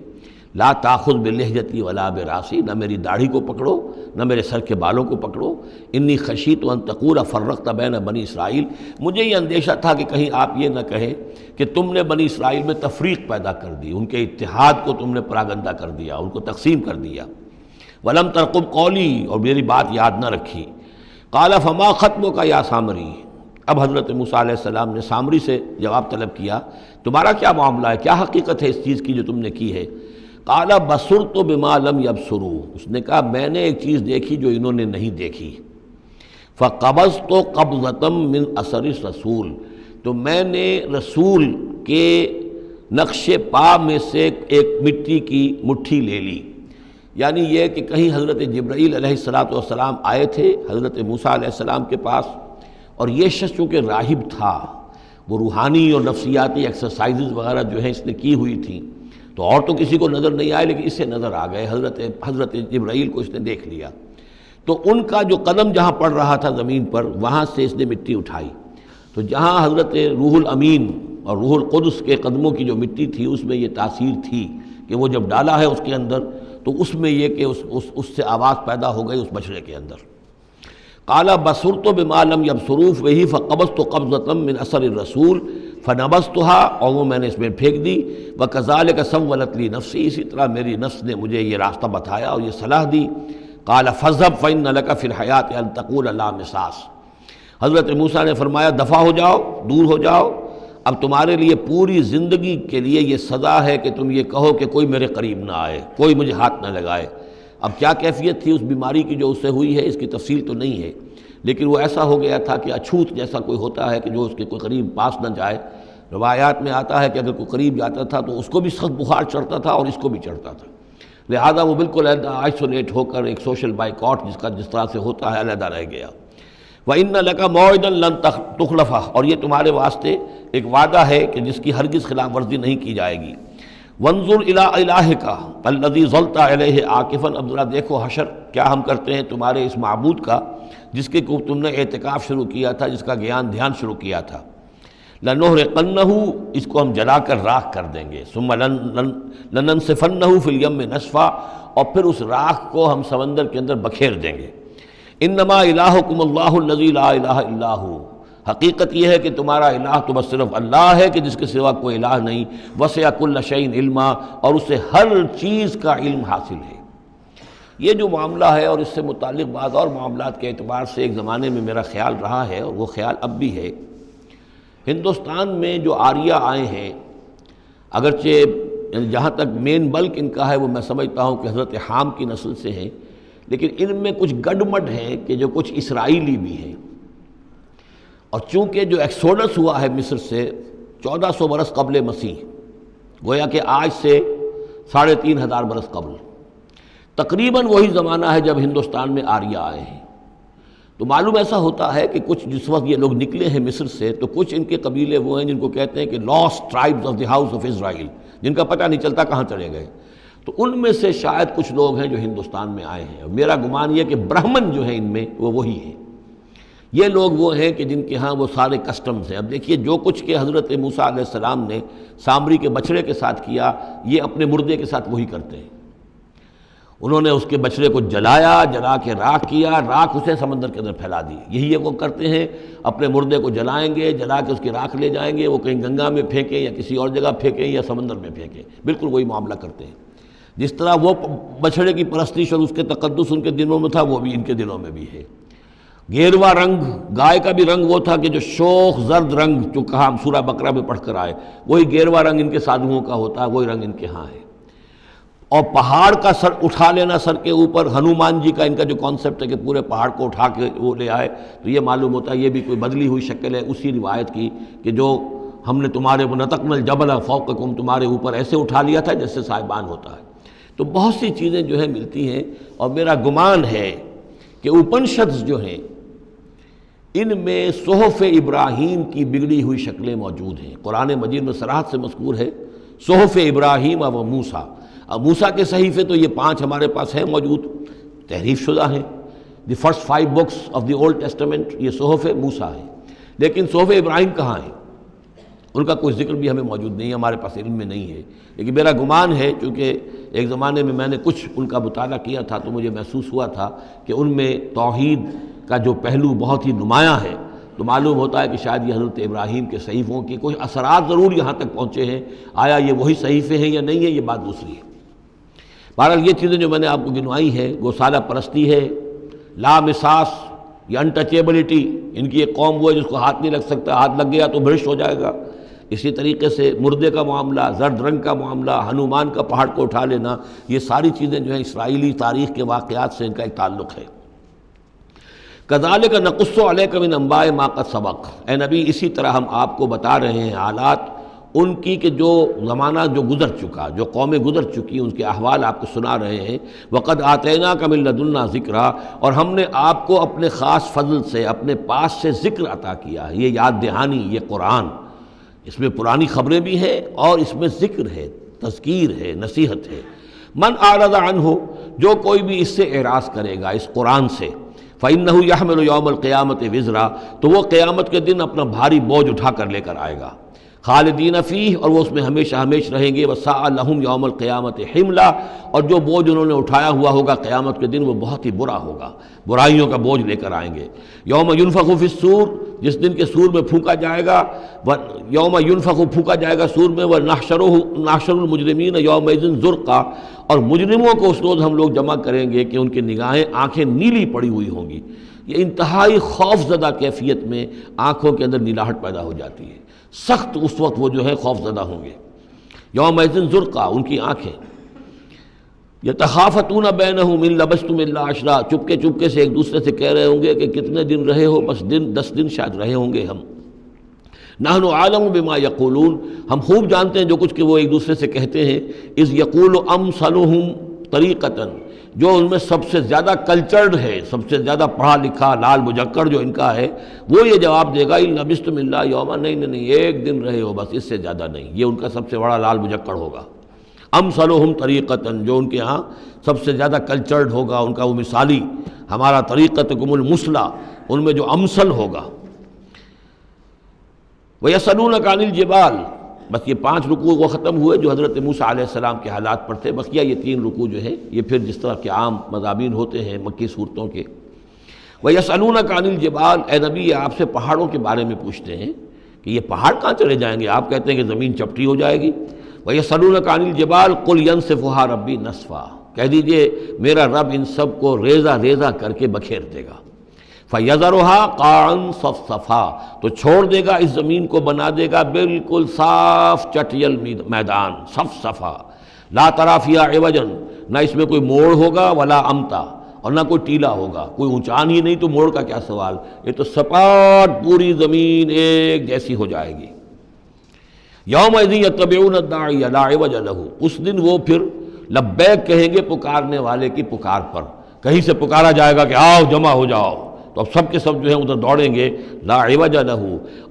لا تاخذ بلحیتی ولا براسی، نہ میری داڑھی کو پکڑو نہ میرے سر کے بالوں کو پکڑو، انی خشیت ان تقول فرقت بین بنی اسرائیل، مجھے یہ اندیشہ تھا کہ کہیں آپ یہ نہ کہیں کہ تم نے بنی اسرائیل میں تفریق پیدا کر دی، ان کے اتحاد کو تم نے پراگندہ کر دیا، ان کو تقسیم کر دیا۔ ولم ترقب قولی، اور میری بات یاد نہ رکھی۔ قال فما خطبک یا سامری، اب حضرت موسیٰ علیہ السلام نے سامری سے جواب طلب کیا تمہارا کیا معاملہ ہے، کیا حقیقت ہے اس چیز کی جو تم نے کی ہے۔ قال بصرت بما لم یبصروا، اس نے کہا میں نے ایک چیز دیکھی جو انہوں نے نہیں دیکھی۔ فقبضت قبضۃ من اثر الرسول، تو میں نے رسول کے نقش پا میں سے ایک مٹی کی مٹھی لے لی، یعنی یہ کہ کہیں حضرت جبرائیل علیہ السلام آئے تھے حضرت موسیٰ علیہ السلام کے پاس، اور یہ شخص چونکہ راہب تھا، وہ روحانی اور نفسیاتی ایکسرسائزز وغیرہ جو ہیں اس نے کی ہوئی تھیں، تو اور تو کسی کو نظر نہیں آئے، لیکن اسے نظر آ گئے، حضرت جبرائیل کو اس نے دیکھ لیا۔ تو ان کا جو قدم جہاں پڑ رہا تھا زمین پر، وہاں سے اس نے مٹی اٹھائی، تو جہاں حضرت روح الامین اور روح القدس کے قدموں کی جو مٹی تھی اس میں یہ تاثیر تھی کہ وہ جب ڈالا ہے اس کے اندر تو اس میں یہ کہ اس سے آواز پیدا ہو گئی اس بچڑے کے اندر۔ قال بصرت بما لم يبصروا به فقبضت قبضة من اثر الرسول فنبذتها، اور وہ میں نے اس میں پھینک دی۔ وكذلك سولت لي نفسي، اسی طرح میری نفس نے مجھے یہ راستہ بتایا اور یہ صلاح دی۔ قال فاذهب فإن لك في الحياة أن تقول لا مساس، حضرت موسیٰ نے فرمایا دفع ہو جاؤ، دور ہو جاؤ، اب تمہارے لیے پوری زندگی کے لیے یہ سزا ہے کہ تم یہ کہو کہ کوئی میرے قریب نہ آئے، کوئی مجھے ہاتھ نہ لگائے۔ اب کیا کیفیت تھی اس بیماری کی جو اس سے ہوئی ہے، اس کی تفصیل تو نہیں ہے، لیکن وہ ایسا ہو گیا تھا کہ اچھوت جیسا کوئی ہوتا ہے کہ جو اس کے کوئی قریب پاس نہ جائے۔ روایات میں آتا ہے کہ اگر کوئی قریب جاتا تھا تو اس کو بھی سخت بخار چڑھتا تھا اور اس کو بھی چڑھتا تھا، لہذا وہ بالکل آئسولیٹ ہو کر ایک سوشل بائیکاٹ جس طرح سے ہوتا ہے علیحدہ رہ گیا۔ وَإِنَّ لَكَ مَوْعِدًا لَن تُخْلَفَهُ، اور یہ تمہارے واسطے ایک وعدہ ہے کہ جس کی ہرگز خلاف ورزی نہیں کی جائے گی۔ وَانظُرْ إِلَىٰ إِلَٰهِكَ الَّذِي ظَلْتَ عَلَيْهِ عَاكِفًا، اب ذرا دیکھو حشر کیا ہم کرتے ہیں تمہارے اس معبود کا جس کے کو تم نے اعتکاف شروع کیا تھا، جس کا دھیان شروع کیا تھا۔ لَنُحْرِقَنَّهُ، اس کو ہم جلا کر راکھ کر دیں گے۔ ثُمَّ لَنَنسِفَنَّهُ فِي الْيَمِّ نَسْفًا، اور پھر اس راکھ کو ہم سمندر کے اندر بکھیر دیں گے۔ انما الہکم اللہ الذی لا الہ الا ہو، حقیقت یہ ہے کہ تمہارا الہ تو بس صرف اللہ ہے کہ جس کے سوا کوئی الہ نہیں۔ وسع کل شیء علما، اور اسے ہر چیز کا علم حاصل ہے۔ یہ جو معاملہ ہے اور اس سے متعلق بعض اور معاملات کے اعتبار سے ایک زمانے میں میرا خیال رہا ہے اور وہ خیال اب بھی ہے، ہندوستان میں جو آریہ آئے ہیں، اگرچہ جہاں تک مین بلک ان کا ہے وہ میں سمجھتا ہوں کہ حضرت حام کی نسل سے ہیں، لیکن ان میں کچھ گڈمڈ ہیں کہ جو کچھ اسرائیلی بھی ہیں، اور چونکہ جو ایکسوڈس ہوا ہے مصر سے 1400 برس قبل مسیح، گویا کہ آج سے 3500 برس قبل، تقریباً وہی زمانہ ہے جب ہندوستان میں آریہ آئے ہیں۔ تو معلوم ایسا ہوتا ہے کہ کچھ جس وقت یہ لوگ نکلے ہیں مصر سے تو کچھ ان کے قبیلے وہ ہیں جن کو کہتے ہیں کہ last tribes of the house of Israel, جن کا پتہ نہیں چلتا کہاں چلے گئے۔ تو ان میں سے شاید کچھ لوگ ہیں جو ہندوستان میں آئے ہیں، اور میرا گمان یہ کہ برہمن جو ہیں ان میں وہ وہی ہیں۔ یہ لوگ وہ ہیں کہ جن کے ہاں وہ سارے کسٹمز ہیں۔ اب دیکھیے جو کچھ کہ حضرت موسیٰ علیہ السلام نے سامری کے بچڑے کے ساتھ کیا، یہ اپنے مردے کے ساتھ وہی کرتے ہیں۔ انہوں نے اس کے بچڑے کو جلایا، جلا کے راکھ کیا، راکھ اسے سمندر کے اندر پھیلا دی۔ یہی وہ کرتے ہیں، اپنے مردے کو جلائیں گے، جلا کے اس کی راکھ لے جائیں گے، وہ کہیں گنگا میں پھینکیں یا کسی اور جگہ پھینکیں یا سمندر میں پھینکیں، بالکل وہی معاملہ کرتے ہیں۔ جس طرح وہ بچڑے کی پرستش اور اس کے تقدس ان کے دلوں میں تھا، وہ بھی ان کے دلوں میں بھی ہے۔ گیروا رنگ، گائے کا بھی رنگ وہ تھا کہ جو شوخ زرد رنگ جو کہا ہم سورہ بقرہ میں پڑھ کر آئے، وہی گیروا رنگ ان کے سادھوؤں کا ہوتا ہے، وہی رنگ ان کے ہاں ہے۔ اور پہاڑ کا سر اٹھا لینا سر کے اوپر، ہنومان جی کا ان کا جو کانسیپٹ ہے کہ پورے پہاڑ کو اٹھا کے وہ لے آئے، تو یہ معلوم ہوتا ہے یہ بھی کوئی بدلی ہوئی شکل ہے اسی روایت کی کہ جو ہم نے تمہارے نطقنا الجبل فوقکم، تمہارے اوپر ایسے اٹھا لیا تھا جیسے صاحبان ہوتا ہے۔ تو بہت سی چیزیں جو ہیں ملتی ہیں، اور میرا گمان ہے کہ اپنشدز جو ہیں ان میں صحف ابراہیم کی بگڑی ہوئی شکلیں موجود ہیں۔ قرآن مجید میں صراحت سے مذکور ہے صحف ابراہیم و موسیٰ۔ اب موسیٰ کے صحیفے تو یہ 5 ہمارے پاس ہیں موجود، تحریف شدہ ہیں، the first 5 books of the old testament, یہ صحف موسیٰ ہے، لیکن صحف ابراہیم کہاں ہیں؟ ان کا کوئی ذکر بھی ہمیں موجود نہیں ہے، ہمارے پاس علم میں نہیں ہے۔ لیکن میرا گمان ہے، چونکہ ایک زمانے میں نے کچھ ان کا مطالعہ کیا تھا تو مجھے محسوس ہوا تھا کہ ان میں توحید کا جو پہلو بہت ہی نمایاں ہے، تو معلوم ہوتا ہے کہ شاید یہ حضرت ابراہیم کے صحیفوں کی کچھ اثرات ضرور یہاں تک پہنچے ہیں۔ آیا یہ وہی صحیفے ہیں یا نہیں ہے، یہ بات دوسری ہے۔ بہرحال یہ چیزیں جو میں نے آپ کو گنوائی ہیں، گوسالہ پرستی ہے، لا مساس یا انٹچیبلٹی، ان کی ایک قوم وہ ہے جس کو ہاتھ نہیں لگ سکتا، ہاتھ لگ گیا تو بھرش ہو جائے گا۔ اسی طریقے سے مردے کا معاملہ، زرد رنگ کا معاملہ، ہنومان کا پہاڑ کو اٹھا لینا، یہ ساری چیزیں جو ہیں اسرائیلی تاریخ کے واقعات سے ان کا ایک تعلق ہے۔ كَذَلِكَ نَقُصُّ عَلَيْكَ مِنْ أَنْبَاءِ مَا قَدْ سَبَقَ، اے نبی اسی طرح ہم آپ کو بتا رہے ہیں حالات ان کی کہ جو زمانہ جو گزر چکا، جو قومیں گزر چکی ان کے احوال آپ کو سنا رہے ہیں۔ وقد آتیناک من لدنا ذکرا، اور ہم نے آپ کو اپنے خاص فضل سے، اپنے پاس سے ذکر عطا کیا ہے۔ یہ یاد دہانی، یہ قرآن، اس میں پرانی خبریں بھی ہیں اور اس میں ذکر ہے، تذکیر ہے، نصیحت ہے۔ من اعرض عنہ، جو کوئی بھی اس سے اعراض کرے گا، اس قرآن سے، فإنہ یحمل یوم القیامت وزرا، تو وہ قیامت کے دن اپنا بھاری بوجھ اٹھا کر لے کر آئے گا۔ خالدین فیہ، اور وہ اس میں ہمیشہ ہمیش رہیں گے۔ وساء لہم یوم القیامت حملا، اور جو بوجھ انہوں نے اٹھایا ہوا ہوگا قیامت کے دن وہ بہت ہی برا ہوگا، برائیوں کا بوجھ لے کر آئیں گے۔ یوم ینفخ فی الصور، جس دن کے سور میں پھونکا جائے گا، یوم ینفخ پھونکا جائے گا سور میں، ونحشر المجرمین یومئذ زرقا، اور مجرموں کو اس روز ہم لوگ جمع کریں گے کہ ان کی نگاہیں، آنکھیں نیلی پڑی ہوئی ہوں گی۔ یہ انتہائی خوف زدہ کیفیت میں آنکھوں کے اندر نیلاہٹ پیدا ہو جاتی ہے، سخت اس وقت وہ جو ہے خوف زدہ ہوں گے۔ یومئذ زرقا، ان کی آنکھیں۔ یتخافتون بینہم ان لبثتم الا عشرا، چپکے چپکے سے ایک دوسرے سے کہہ رہے ہوں گے کہ کتنے دن رہے ہو، بس 10 دن شاید رہے ہوں گے ہم۔ نحن عالم بما یقولون، ہم خوب جانتے ہیں جو کچھ کہ وہ ایک دوسرے سے کہتے ہیں۔ اذ یقول امثلہم طریقۃ، جو ان میں سب سے زیادہ کلچرڈ ہے، سب سے زیادہ پڑھا لکھا لال مجکڑ جو ان کا ہے، وہ یہ جواب دے گا ان لبثتم الا یوما، نہیں ایک دن رہے ہو بس، اس سے زیادہ نہیں۔ یہ ان کا سب سے بڑا لال مجکڑ ہوگا۔ امثلہم طریقۃ، جو ان کے ہاں سب سے زیادہ کلچرڈ ہوگا، ان کا وہ مثالی، ہمارا طریقتکم المثلی، ان میں جو امثل ہوگا۔ وَيَسْأَلُونَكَ عَنِ الْجِبَالِ، بس یہ 5 رکوع وہ ختم ہوئے جو حضرت موسیٰ علیہ السلام کے حالات پر تھے۔ بقیہ یہ 3 رکوع جو ہیں یہ پھر جس طرح کے عام مضامین ہوتے ہیں مکی صورتوں کے۔ وَيَسْأَلُونَكَ عَنِ الْجِبَالِ، اے نبی یہ آپ سے پہاڑوں کے بارے میں پوچھتے ہیں کہ یہ پہاڑ کہاں چلے جائیں گے، آپ کہتے ہیں کہ زمین چپٹی ہو جائے گی۔ وَيَسْأَلُونَكَ عَنِ الْجِبَالِ قُلْ يَنسِفُهَا رَبِّي نَسْفًا، کہہ دیجئے میرا رب ان سب کو ریزہ ریزہ کر کے بکھیر دے گا۔ فَيَذَرُهَا قَاعًا صَفْصَفًا، تو چھوڑ دے گا اس زمین کو، بنا دے گا بالکل صاف چٹیل میدان، صفصفا، لا تری فیہا عوجا، نہ اس میں کوئی موڑ ہوگا، ولا امتا، اور نہ کوئی ٹیلا ہوگا، کوئی اونچان ہی نہیں تو موڑ کا کیا سوال، یہ تو سپاٹ پوری زمین ایک جیسی ہو جائے گی۔ یومئذ یتبعون الداعی لا عوج لہ، اس دن وہ پھر لبیک کہیں گے پکارنے والے کی پکار پر، کہیں سے پکارا جائے گا کہ آؤ جمع ہو جاؤ، تو اب سب کے سب جو ہیں ادھر دوڑیں گے۔ لا عوج لہ،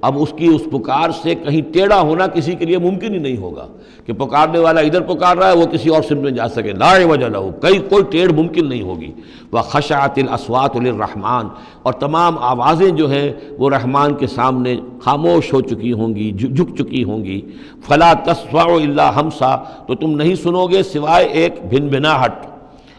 اب اس کی اس پکار سے کہیں ٹیڑھا ہونا کسی کے لیے ممکن ہی نہیں ہوگا کہ پکارنے والا ادھر پکار رہا ہے وہ کسی اور سمت میں جا سکے، لا عوج لہ، کوئی ٹیڑھ ممکن نہیں ہوگی۔ وخشعت الاصوات للرحمن، اور تمام آوازیں جو ہیں وہ رحمان کے سامنے خاموش ہو چکی ہوں گی، جھک چکی ہوں گی۔ فلا تسمع الا ہمسا، تو تم نہیں سنو گے سوائے ایک بھنبھناہٹ،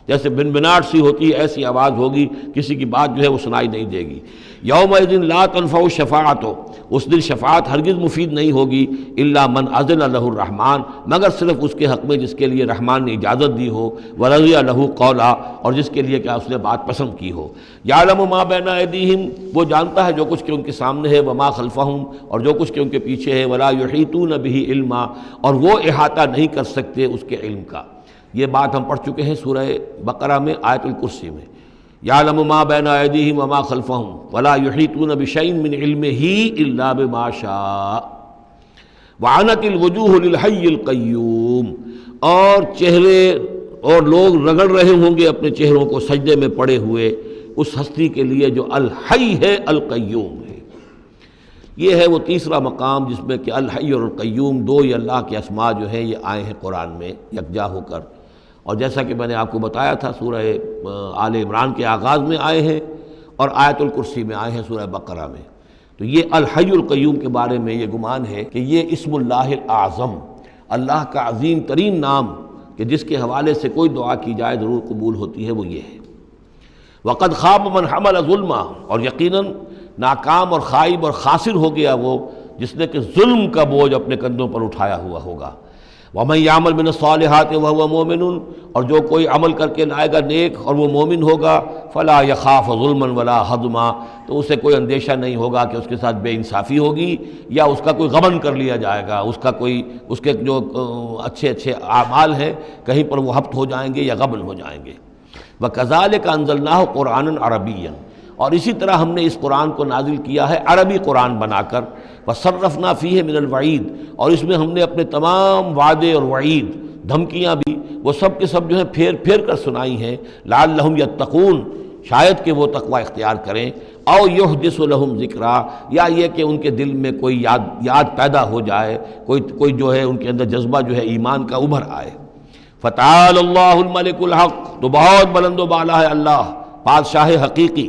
جیسے بھنبھناہٹ سی ہوتی ہے ایسی آواز ہوگی، کسی کی بات جو ہے وہ سنائی نہیں دے گی۔ یومئذ لا تنفع الشفاعۃ، اس دن شفاعت ہرگز مفید نہیں ہوگی، الا من اذن لہ الرحمن، مگر صرف اس کے حق میں جس کے لیے رحمان نے اجازت دی ہو، ورضی لہ قولا، اور جس کے لیے کیا اس نے بات پسند کی ہو۔ یعلم ما بین ایدیہم، وہ جانتا ہے جو کچھ کہ ان کے سامنے ہے، وما خلفہم، اور جو کچھ کہ ان کے پیچھے ہے، ولا یحیطون بہ علما، اور وہ احاطہ نہیں کر سکتے اس کے علم کا۔ یہ بات ہم پڑھ چکے ہیں سورہ بقرہ میں، آیت الکرسی میں۔ یعلم ما بین ایدیہم وما خلفہم ولا یحیطون بشیء من علمہ الا بما شاء وعنت الوجوہ للحی القیوم، اور چہرے اور لوگ رگڑ رہے ہوں گے اپنے چہروں کو سجدے میں پڑے ہوئے اس ہستی کے لیے جو الحی ہے، القیوم ہے۔ یہ ہے وہ تیسرا مقام جس میں کہ الحی اور القیوم، دو یہ اللہ کے اسماء جو ہیں یہ آئے ہیں قرآن میں یکجا ہو کر، اور جیسا کہ میں نے آپ کو بتایا تھا سورہ آل عمران کے آغاز میں آئے ہیں اور آیت الکرسی میں آئے ہیں سورہ بقرہ میں۔ تو یہ الحی القیوم کے بارے میں یہ گمان ہے کہ یہ اسم اللہ الاعظم، اللہ کا عظیم ترین نام کہ جس کے حوالے سے کوئی دعا کی جائے ضرور قبول ہوتی ہے، وہ یہ ہے۔ وقد خاب من حمل ظلما، اور یقیناً ناکام اور خائب اور خاسر ہو گیا وہ جس نے کہ ظلم کا بوجھ اپنے کندھوں پر اٹھایا ہوا ہوگا۔ وَمَن يَعْمَلْ مِنَ الصَّالِحَاتِ وَهُوَ مُؤْمِنٌ، اور جو کوئی عمل کر کے لائے گا نیک اور وہ مومن ہوگا، فَلَا يَخَافُ ظُلْمًا وَلَا حَظْمًا، تو اسے کوئی اندیشہ نہیں ہوگا کہ اس کے ساتھ بے انصافی ہوگی یا اس کا کوئی غبن کر لیا جائے گا، اس کے جو اچھے اعمال ہیں کہیں پر وہ ہبط ہو جائیں گے یا غبن ہو جائیں گے۔ وَكَذَلِكَ أَنزَلْنَاهُ قُرْآنًا عَرَبِيًّا، اور اسی طرح ہم نے اس قرآن کو نازل کیا ہے عربی قرآن بنا کر، وصرفنا فیہ من الوعید، اور اس میں ہم نے اپنے تمام وعدے اور وعید، دھمکیاں بھی، وہ سب کے سب جو ہیں پھیر پھیر کر سنائی ہیں، لعلہم یتقون، شاید کہ وہ تقوی اختیار کریں، او یحدث لہم ذکرا، یا یہ کہ ان کے دل میں کوئی یاد پیدا ہو جائے، کوئی جو ہے ان کے اندر جذبہ جو ہے ایمان کا ابھر آئے۔ فتعال اللہ الملک الحق، تو بہت بلند و بالا ہے اللہ بادشاہ حقیقی،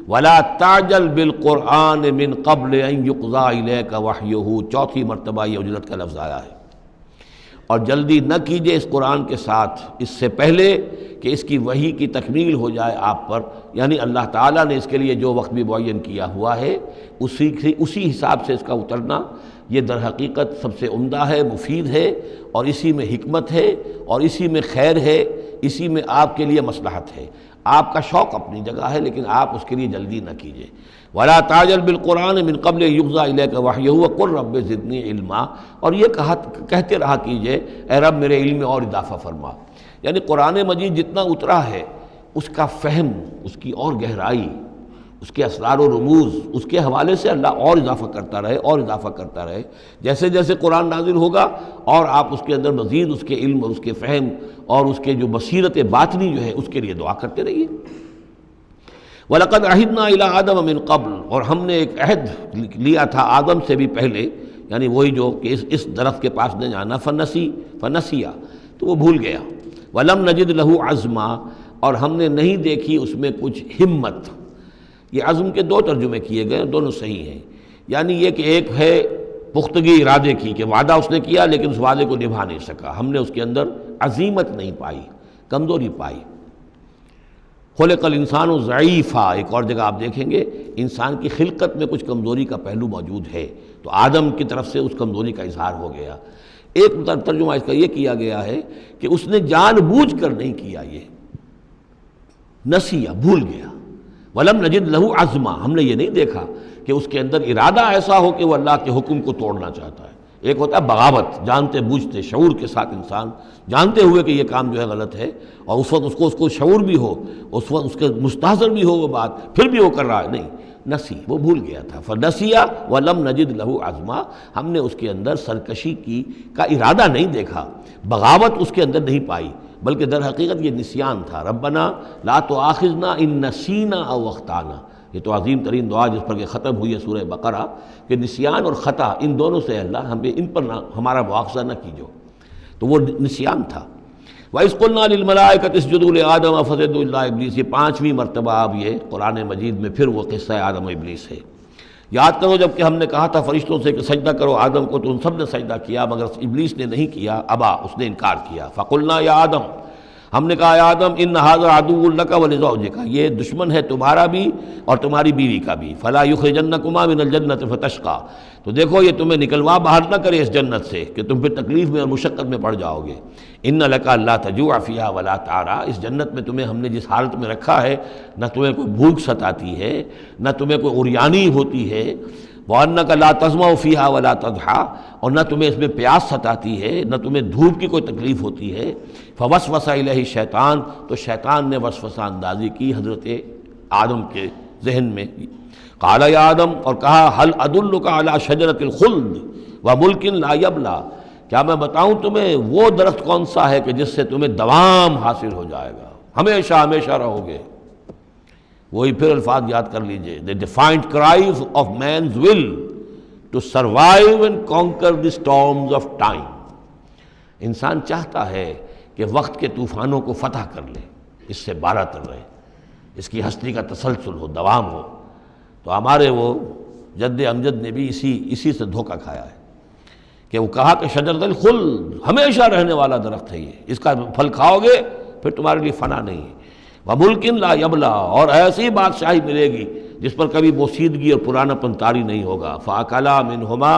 ولا تعجل بالقرآن من قبل ان یقضى الیک وحیہ، چوتھی مرتبہ یہ اجلت کا لفظ آیا ہے، اور جلدی نہ کیجئے اس قرآن کے ساتھ اس سے پہلے کہ اس کی وحی کی تکمیل ہو جائے آپ پر، یعنی اللہ تعالیٰ نے اس کے لیے جو وقت بھی معین کیا ہوا ہے اسی حساب سے اس کا اترنا، یہ در حقیقت سب سے عمدہ ہے، مفید ہے، اور اسی میں حکمت ہے، اور اسی میں خیر ہے، اسی میں آپ کے لیے مصلحت ہے۔ آپ کا شوق اپنی جگہ ہے، لیکن آپ اس کے لیے جلدی نہ کیجئے۔ وَلَا تَعْجَلْ بِالْقُرْآنِ مِنْ قَبْلِ أَنْ يُقْضَىٰ إِلَيْكَ وَحْيُهُ وَقُلْ رَبِّ زِدْنِي عِلْمًا، اور یہ کہتے رہا کیجئے اے رب میرے علم میں اور اضافہ فرما، یعنی قرآن مجید جتنا اترا ہے اس کا فہم، اس کی اور گہرائی، اس کے اسرار و رموز، اس کے حوالے سے اللہ اور اضافہ کرتا رہے اور اضافہ کرتا رہے، جیسے جیسے قرآن نازل ہوگا اور آپ اس کے اندر مزید اس کے علم اور اس کے فہم اور اس کے جو بصیرت باطنی جو ہے اس کے لیے دعا کرتے رہیے۔ وَلَقَدْ عَهِدْنَا إِلَىٰ آدَمَ مِنْ قَبْلُ، اور ہم نے ایک عہد لیا تھا آدم سے بھی پہلے، یعنی وہی جو کہ اس درخت کے پاس نہ جانا، فنسیا، تو وہ بھول گیا۔ وَلَمْ نَجِدْ لَهُ عَزْمًا، اور ہم نے نہیں دیکھی اس میں کچھ ہمت۔ یہ عزم کے دو ترجمے کیے گئے، دونوں صحیح ہیں، یعنی یہ کہ ایک ہے پختگی ارادے کی کہ وعدہ اس نے کیا لیکن اس وعدے کو نبھا نہیں سکا، ہم نے اس کے اندر عزیمت نہیں پائی، کمزوری پائی۔ خلق الانسان ضعیفا، ایک اور جگہ آپ دیکھیں گے انسان کی خلقت میں کچھ کمزوری کا پہلو موجود ہے، تو آدم کی طرف سے اس کمزوری کا اظہار ہو گیا۔ ایک ترجمہ اس کا یہ کیا گیا ہے کہ اس نے جان بوجھ کر نہیں کیا، یہ نسیہ، بھول گیا۔ وَلَمْ نَجِدْ لَهُ عَزْمًا، ہم نے یہ نہیں دیکھا کہ اس کے اندر ارادہ ایسا ہو کہ وہ اللہ کے حکم کو توڑنا چاہتا ہے۔ ایک ہوتا ہے بغاوت، جانتے بوجھتے شعور کے ساتھ انسان جانتے ہوئے کہ یہ کام جو ہے غلط ہے، اور اس وقت اس کو شعور بھی ہو، اس وقت اس کے مستحضر بھی ہو وہ بات، پھر بھی وہ کر رہا ہے، نہیں، نسی، وہ بھول گیا تھا۔ فنسیا وَلَمْ نَجِدْ لَهُ عَزْمًا، ہم نے اس کے اندر سرکشی کا ارادہ نہیں دیکھا، بغاوت اس کے اندر نہیں پائی، بلکہ در حقیقت یہ نسیان تھا۔ ربنا لا تؤاخذنا ان نسینا او اخطانا، یہ تو عظیم ترین دعا جس پر کہ ختم ہوئی ہے سورہ بقرہ، کہ نسیان اور خطا ان دونوں سے اللہ ہمیں ان پر ہمارا مواخذہ نہ کیجو، تو وہ نسیان تھا۔ وَإِذْ قُلْنَا لِلْمَلَائِكَةِ اسْجُدُوا لِآدَمَ فَسَجَدُوا إِلَّا إِبْلِيسَ، یہ پانچویں مرتبہ اب یہ قرآن مجید میں پھر وہ قصہ آدم و ابلیس ہے۔ یاد کرو جب کہ ہم نے کہا تھا فرشتوں سے کہ سجدہ کرو آدم کو، تو ان سب نے سجدہ کیا مگر ابلیس نے نہیں کیا، ابا، اس نے انکار کیا۔ فَقُلْنَا يَا آدَمَ، ہم نے کہا یا آدم ان ھذا عدو لک ولزوجک، یہ دشمن ہے تمہارا بھی اور تمہاری بیوی کا بھی، فلا یخرجنکما من الجنۃ فتشقى، تو دیکھو یہ تمہیں نکلوا باہر نہ کرے اس جنت سے کہ تم پھر تکلیف میں اور مشقت میں پڑ جاؤ گے۔ ان لک الا تجوع فیھا ولا تعرى، اس جنت میں تمہیں ہم نے جس حالت میں رکھا ہے، نہ تمہیں کوئی بھوک ستاتی ہے، نہ تمہیں کوئی عریانی ہوتی ہے، وَأَنَّكَ لَا تَظْمَأُ فِيهَا وَلَا تَضْحَىٰ، اور نہ تمہیں اس میں پیاس ستاتی ہے، نہ تمہیں دھوپ کی کوئی تکلیف ہوتی ہے۔ فَوَسْوَسَ إِلَيْهِ الشَّيْطَانُ، تو شیطان نے وسوسہ اندازی کی حضرت آدم کے ذہن میں۔ قَالَ يَا آدم، اور کہا هَلْ أَدُلُّكَ عَلَىٰ شَجَرَةِ الْخُلْدِ وَمُلْكٍ لَا يَبْلَىٰ، کیا میں بتاؤں تمہیں وہ درخت کون سا ہے کہ جس سے تمہیں دوام حاصل ہو جائے گا، ہمیشہ ہمیشہ رہو گے۔ وہی پھر الفاظ یاد کر لیجئے، the defiant cries of man's will to survive and conquer the storms of time۔ انسان چاہتا ہے کہ وقت کے طوفانوں کو فتح کر لے، اس سے بارہ تر رہے، اس کی ہستی کا تسلسل ہو، دوام ہو۔ تو ہمارے وہ جد امجد نے بھی اسی سے دھوکہ کھایا ہے کہ وہ کہا کہ شجرۃ الخلد، ہمیشہ رہنے والا درخت ہے یہ، اس کا پھل کھاؤ گے پھر تمہارے لیے فنا نہیں ہے۔ وَمُلْكٍ لَا يَبْلَىٰ، اور ایسی بادشاہی ملے گی جس پر کبھی بوسیدگی اور پرانا پن طاری نہیں ہوگا۔ فَأَكَلَا مِنْهُمَا،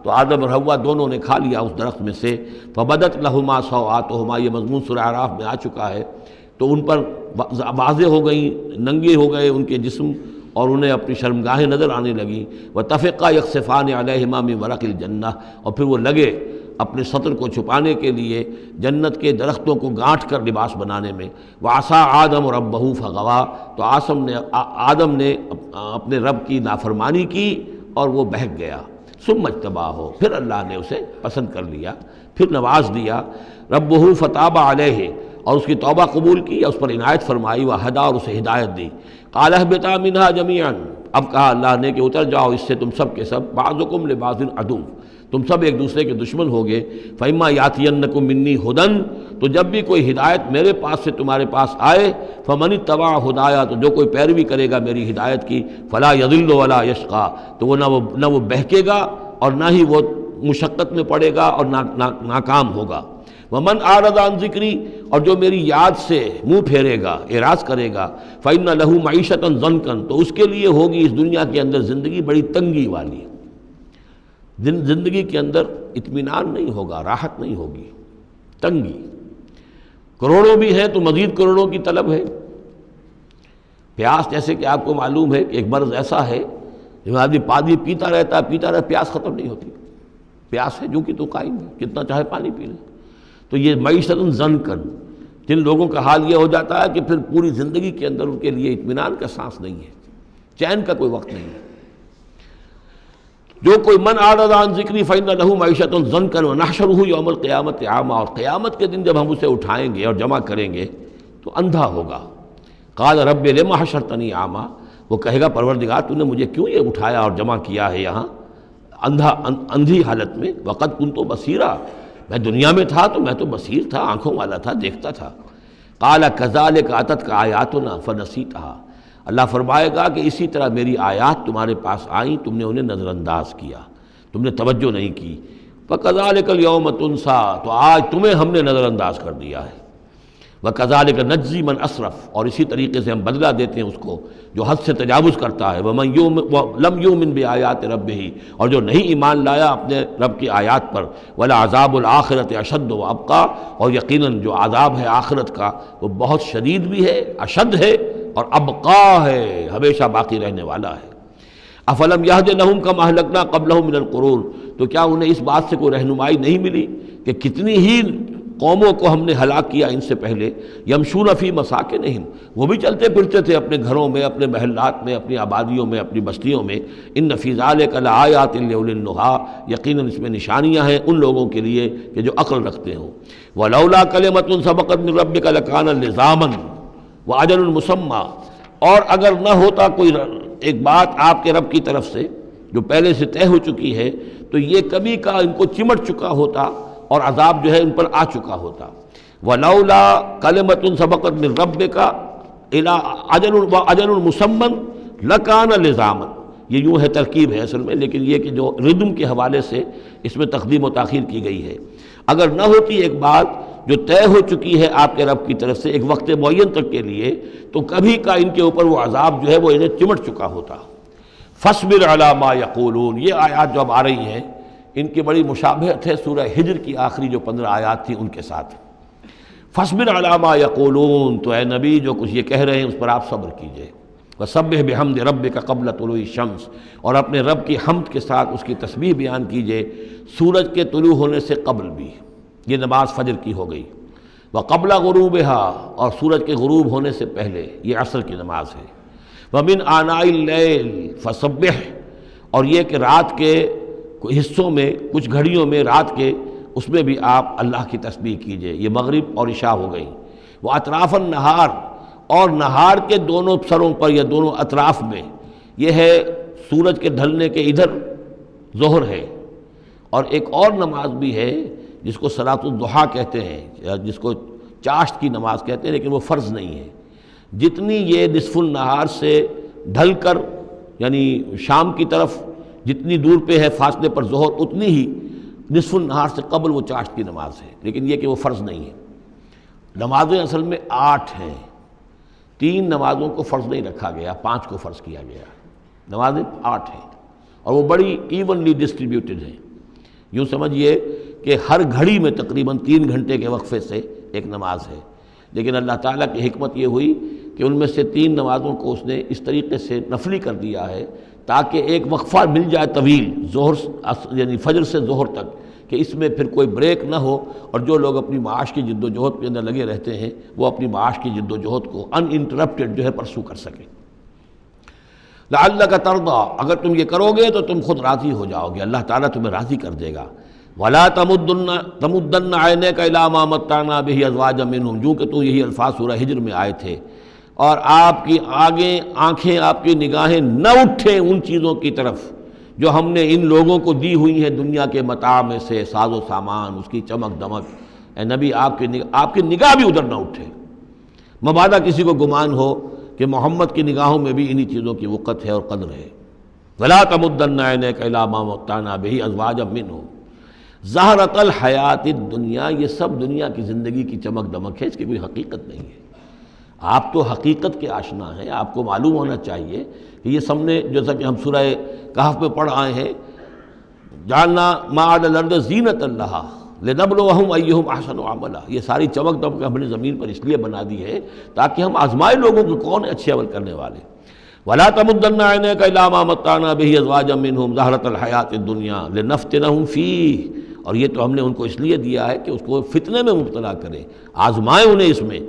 تو آدم اور حوا دونوں نے کھا لیا اس درخت میں سے۔ فَبَدَتْ لَهُمَا سَوْآتُهُمَا، یہ مضمون سورہ اعراف میں آ چکا ہے، تو ان پر واضح ہو گئیں، ننگے ہو گئے ان کے جسم اور انہیں اپنی شرمگاہیں نظر آنے لگیں۔ وَطَفِقَا يَخْصِفَانِ عَلَيْهِمَا مِنْ وَرَقِ الْجَنَّةِ، اور پھر وہ لگے اپنے سطر کو چھپانے کے لیے جنت کے درختوں کو گانٹھ کر لباس بنانے میں۔ وعصا آدم ربہ فغوا، تو آدم نے اپنے رب کی نافرمانی کی اور وہ بہک گیا۔ ثم اجتباہ، پھر اللہ نے اسے پسند کر لیا، پھر نواز دیا۔ ربہ فتاب علیہ، اور اس کی توبہ قبول کی، اس پر عنایت فرمائی، وہدا، اور اسے ہدایت دی۔ قال اہبطا منہا جمیعا، اب کہا اللہ نے کہ اتر جاؤ اس سے تم سب کے سب، بعضکم لبعض عدو، تم سب ایک دوسرے کے دشمن ہوگے۔ فإما یاتینکم منی ھدی، تو جب بھی کوئی ہدایت میرے پاس سے تمہارے پاس آئے، فمن اتبع ھدایا، تو جو کوئی پیروی کرے گا میری ہدایت کی، فلا یضل ولا یشقی، تو وہ نہ وہ بہکے گا اور نہ ہی وہ مشقت میں پڑے گا اور ناکام ہوگا۔ ومن اعرض عن ذکری، اور جو میری یاد سے منہ پھیرے گا، اعراض کرے گا، فإن له معیشۃ ضنکا، تو اس کے لیے ہوگی اس دنیا کے اندر زندگی بڑی تنگی والی، زندگی کے اندر اطمینان نہیں ہوگا، راحت نہیں ہوگی، تنگی۔ کروڑوں بھی ہیں تو مزید کروڑوں کی طلب ہے۔ پیاس، جیسے کہ آپ کو معلوم ہے کہ ایک مرض ایسا ہے جو آدمی پانی پیتا رہتا ہے، پیاس ختم نہیں ہوتی، پیاس ہے جو کہ تو قائم ہے، کتنا چاہے پانی پی لے۔ تو یہ معیشت ضنکا، جن لوگوں کا حال یہ ہو جاتا ہے کہ پھر پوری زندگی کے اندر ان کے لیے اطمینان کا سانس نہیں ہے، چین کا کوئی وقت نہیں ہے۔ جو کوئی من اعرض عن ذکری فإن له معیشۃ ضنکا ونحشرہ یوم القیامۃ اعمی، اور قیامت کے دن جب ہم اسے اٹھائیں گے اور جمع کریں گے تو اندھا ہوگا۔ قال رب لم حشرتنی اعمی، وہ کہے گا پروردگار تو نے مجھے کیوں یہ اٹھایا اور جمع کیا ہے یہاں اندھی حالت میں، وقد کنت بصیرا، میں دنیا میں تھا تو میں تو بصیر تھا، آنکھوں والا تھا، دیکھتا تھا۔ قال کذالک اتتک آیاتنا فنسیتھا، اللہ فرمائے گا کہ اسی طرح میری آیات تمہارے پاس آئیں، تم نے انہیں نظر انداز کیا، تم نے توجہ نہیں کی۔ فکذالک الیوم تنسیٰ، تو آج تمہیں ہم نے نظر انداز کر دیا ہے۔ وکذالک نجزی من اسرف، اور اسی طریقے سے ہم بدلہ دیتے ہیں اس کو جو حد سے تجاوز کرتا ہے۔ ومن لم یؤمن بآیات ربہ، اور جو نہیں ایمان لایا اپنے رب کی آیات پر۔ ولعذاب الآخرۃ اشد وابقیٰ، اور یقیناً جو عذاب ہے آخرت کا وہ بہت شدید بھی ہے، اشد ہے، اور ابقیٰ ہے، ہمیشہ باقی رہنے والا ہے۔ افلم یہد لہم کما اہلکنا قبلہم من القرون، تو کیا انہیں اس بات سے کوئی رہنمائی نہیں ملی کہ کتنی ہی قوموں کو ہم نے ہلاک کیا ان سے پہلے۔ یمشون فی مساکنہم، وہ بھی چلتے پھرتے تھے اپنے گھروں میں، اپنے محلات میں، اپنی آبادیوں میں، اپنی بستیوں میں۔ ان فی ذلک لآیات لأولی النہیٰ، یقیناً اس میں نشانیاں ہیں ان لوگوں کے لیے کہ جو عقل رکھتے ہوں۔ ولولا کلمۃ سبقت من ربک لکان لزاما واجل مسمى، اور اگر نہ ہوتا کوئی ایک بات آپ کے رب کی طرف سے جو پہلے سے طے ہو چکی ہے، تو یہ کبھی کا ان کو چمٹ چکا ہوتا اور عذاب جو ہے ان پر آ چکا ہوتا۔ ولولا کلمۃ سبقت من ربک الی اجل مسمى لکان لزاما، یہ یوں ہے، ترکیب ہے اصل میں، لیکن یہ کہ جو ردم کے حوالے سے اس میں تقدیم و تاخیر کی گئی ہے۔ اگر نہ ہوتی ایک بات جو طے ہو چکی ہے آپ کے رب کی طرف سے ایک وقت معین تک کے لیے، تو کبھی کا ان کے اوپر وہ عذاب جو ہے وہ انہیں چمٹ چکا ہوتا۔ فاصبر علی ما یقولون، یہ آیات جو اب آ رہی ہیں ان کی بڑی مشابہت ہے سورہ ہجر کی آخری جو 15 آیات تھیں ان کے ساتھ۔ فاصبر علی ما یقولون، تو اے نبی جو کچھ یہ کہہ رہے ہیں اس پر آپ صبر کیجئے۔ وسبح بحمد ربک قبل طلوع الشمس، اور اپنے رب کی حمد کے ساتھ اس کی تسبیح بیان کیجئے سورج کے طلوع ہونے سے قبل بھی، یہ نماز فجر کی ہو گئی۔ وقبل غروبها، اور سورج کے غروب ہونے سے پہلے، یہ عصر کی نماز ہے۔ ومن آناء اللیل فسبح، اور یہ کہ رات کے حصوں میں، کچھ گھڑیوں میں رات کے، اس میں بھی آپ اللہ کی تسبیح کیجئے، یہ مغرب اور عشاء ہو گئی۔ وہ اطراف النہار، اور نہار کے دونوں سروں پر یا دونوں اطراف میں، یہ ہے سورج کے ڈھلنے کے ادھر ظہر ہے، اور ایک اور نماز بھی ہے جس کو صلاۃ الضحیٰ کہتے ہیں، یا جس کو چاشت کی نماز کہتے ہیں، لیکن وہ فرض نہیں ہے۔ جتنی یہ نصف النہار سے ڈھل کر یعنی شام کی طرف جتنی دور پہ ہے فاصلے پر ظہر، اتنی ہی نصف النہار سے قبل وہ چاشت کی نماز ہے، لیکن یہ کہ وہ فرض نہیں ہے۔ نمازیں اصل میں 8 ہیں، 3 نمازوں کو فرض نہیں رکھا گیا، 5 کو فرض کیا گیا۔ نمازیں 8 ہیں اور وہ بڑی ایونلی ڈسٹریبیوٹڈ ہیں۔ یوں سمجھیے کہ ہر گھڑی میں تقریباً 3 گھنٹے کے وقفے سے ایک نماز ہے، لیکن اللہ تعالیٰ کی حکمت یہ ہوئی کہ ان میں سے 3 نمازوں کو اس نے اس طریقے سے نفلی کر دیا ہے تاکہ ایک وقفہ مل جائے طویل، ظہر یعنی فجر سے ظہر تک، کہ کہ اس میں پھر کوئی بریک نہ ہو، اور جو لوگ اپنی معاش کی جد و جہد کے اندر لگے رہتے ہیں وہ اپنی معاش کی جد و جہد کو ان انٹرپٹیڈ جو ہے پرسو کر سکیں۔ لعلک ترضی، اگر تم یہ کرو گے تو تم خود راضی ہو جاؤ گے، اللہ تعالیٰ تمہیں راضی کر دے گا۔ ولا تمدن عینیک الی ما متعنا بہ ازواجا منہم، جو کہ تو یہی الفاظ سورہ ہجر میں آئے تھے، اور آپ کی آگے آنکھیں، آپ کی نگاہیں نہ اٹھیں ان چیزوں کی طرف جو ہم نے ان لوگوں کو دی ہوئی ہیں دنیا کے متاع میں سے، ساز و سامان، اس کی چمک دمک۔ اے نبی آپ کی نگاہ بھی ادھر نہ اٹھے، مبادا کسی کو گمان ہو کہ محمد کی نگاہوں میں بھی انہی چیزوں کی وقت ہے اور قدر ہے۔ ولا تمدن عینیک الی ما متعنا بہ ازواجا منہم زہرۃ الحیات الدنیا، یہ سب دنیا کی زندگی کی چمک دمک ہے، اس کی کوئی حقیقت نہیں ہے۔ آپ تو حقیقت کے آشنا ہیں، آپ کو معلوم ہونا چاہیے کہ یہ سب نے، جیسا کہ ہم سورہ کہف میں پڑھ آئے ہیں، جعلنا ما علی الارض زینۃ لہا لنبلوہم ایہم احسن عملا، یہ ساری چمک دمک ہم نے زمین پر اس لیے بنا دی ہے تاکہ ہم آزمائے لوگوں کو کون ہے اچھے عمل کرنے والے۔ ولا تمدن عینیک الی ما متعنا بہ ازواجا منہم زہرۃ الحیات الدنیا لنفتنہم فیہ، اور یہ تو ہم نے ان کو اس لیے دیا ہے کہ اس کو فتنے میں مبتلا کریں، آزمائیں انہیں اس میں۔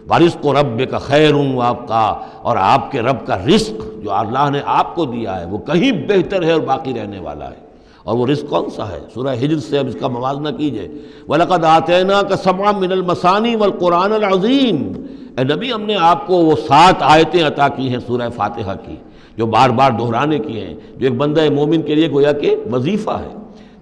وَرِزْقُ رَبِّكَ خَيْرٌ وَأَبْقَىٰ، اور آپ کے رب کا رزق جو اللہ نے آپ کو دیا ہے وہ کہیں بہتر ہے اور باقی رہنے والا ہے۔ اور وہ رزق کون سا ہے؟ سورہ ہجر سے اب اس کا موازنہ کیجئے۔ وَلَقَدْ آتَيْنَاكَ سَبْعًا مِّنَ الْمَثَانِي وَالْقُرْآنِ الْعَظِيمِ، اے نبی ہم نے آپ کو وہ 7 آیتیں عطا کی ہیں سورہ فاتحہ کی، جو بار بار دہرانے کی ہیں، جو ایک بندہ مومن کے لیے گویا کہ وظیفہ ہے۔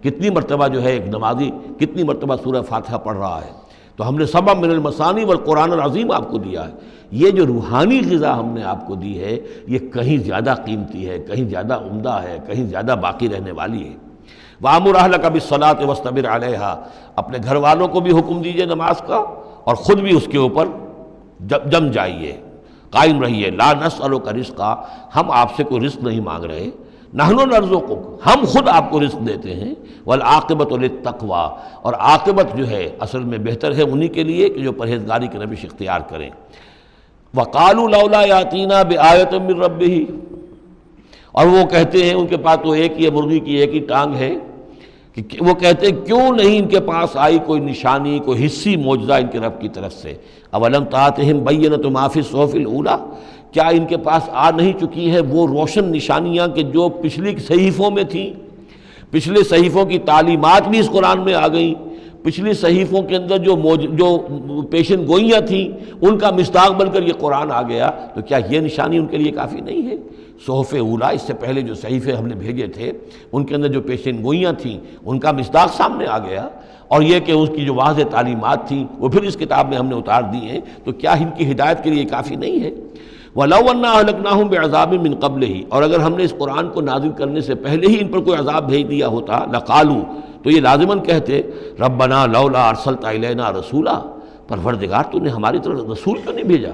کتنی مرتبہ جو ہے ایک نمازی کتنی مرتبہ سورہ فاتحہ پڑھ رہا ہے، تو ہم نے سبع من المثانی والقرآن العظیم آپ کو دیا ہے۔ یہ جو روحانی غذا ہم نے آپ کو دی ہے یہ کہیں زیادہ قیمتی ہے، کہیں زیادہ عمدہ ہے، کہیں زیادہ باقی رہنے والی ہے۔ وَأَمُرْ أَهْلَكَ بِالصَّلَاةِ وَاسْتَبِرْ عَلَيْهَا، اپنے گھر والوں کو بھی حکم دیجئے نماز کا اور خود بھی اس کے اوپر جم جائیے، قائم رہیے۔ لا نسألک رزقا، ہم آپ سے کوئی رزق نہیں مانگ رہے، نحن نرزقک، ہم خود آپ کو رزق دیتے ہیں۔ والعاقبۃ للتقوی، اور عاقبت جو ہے اصل میں بہتر ہے انہی کے لیے کہ جو پرہیزگاری کی روش اختیار کریں۔ وقالوا لولا یاتینا بآیۃ من ربہ، اور وہ کہتے ہیں، ان کے پاس تو ایک ہی مرغی کی ایک ہی ٹانگ ہے، کہ وہ کہتے ہیں کیوں نہیں ان کے پاس آئی کوئی نشانی، کوئی حصی معجزہ ان کے رب کی طرف سے۔ اولم تاتہم بینۃ ما فی الصحف الاولی، کیا ان کے پاس آ نہیں چکی ہے وہ روشن نشانیاں کہ جو پچھلی صحیفوں میں تھیں؟ پچھلے صحیفوں کی تعلیمات بھی اس قرآن میں آ گئیں، پچھلی صحیفوں کے اندر جو پیشن گوئیاں تھیں ان کا مصداق بن کر یہ قرآن آ گیا، تو کیا یہ نشانی ان کے لیے کافی نہیں ہے؟ صحف اولیٰ، اس سے پہلے جو صحیفے ہم نے بھیجے تھے ان کے اندر جو پیشن گوئیاں تھیں ان کا مصداق سامنے آ گیا، اور یہ کہ اس کی جو واضح تعلیمات تھیں وہ پھر اس کتاب میں ہم نے اتار دی ہیں، تو کیا ان کی ہدایت کے لیے کافی نہیں ہے؟ وَلَوْ أَنَّا أَهْلَكْنَاهُمْ بِعَذَابٍ مِّن قَبْلِهِ، اور اگر ہم نے اس قرآن کو نازل کرنے سے پہلے ہی ان پر کوئی عذاب بھیج دیا ہوتا، لَقَالُوا، تو یہ لازماً کہتے رَبَّنَا لَوْلَا أَرْسَلْتَ إِلَيْنَا رَسُولًا، پروردگار تو نے ہماری طرف رسول کیوں نہیں بھیجا؟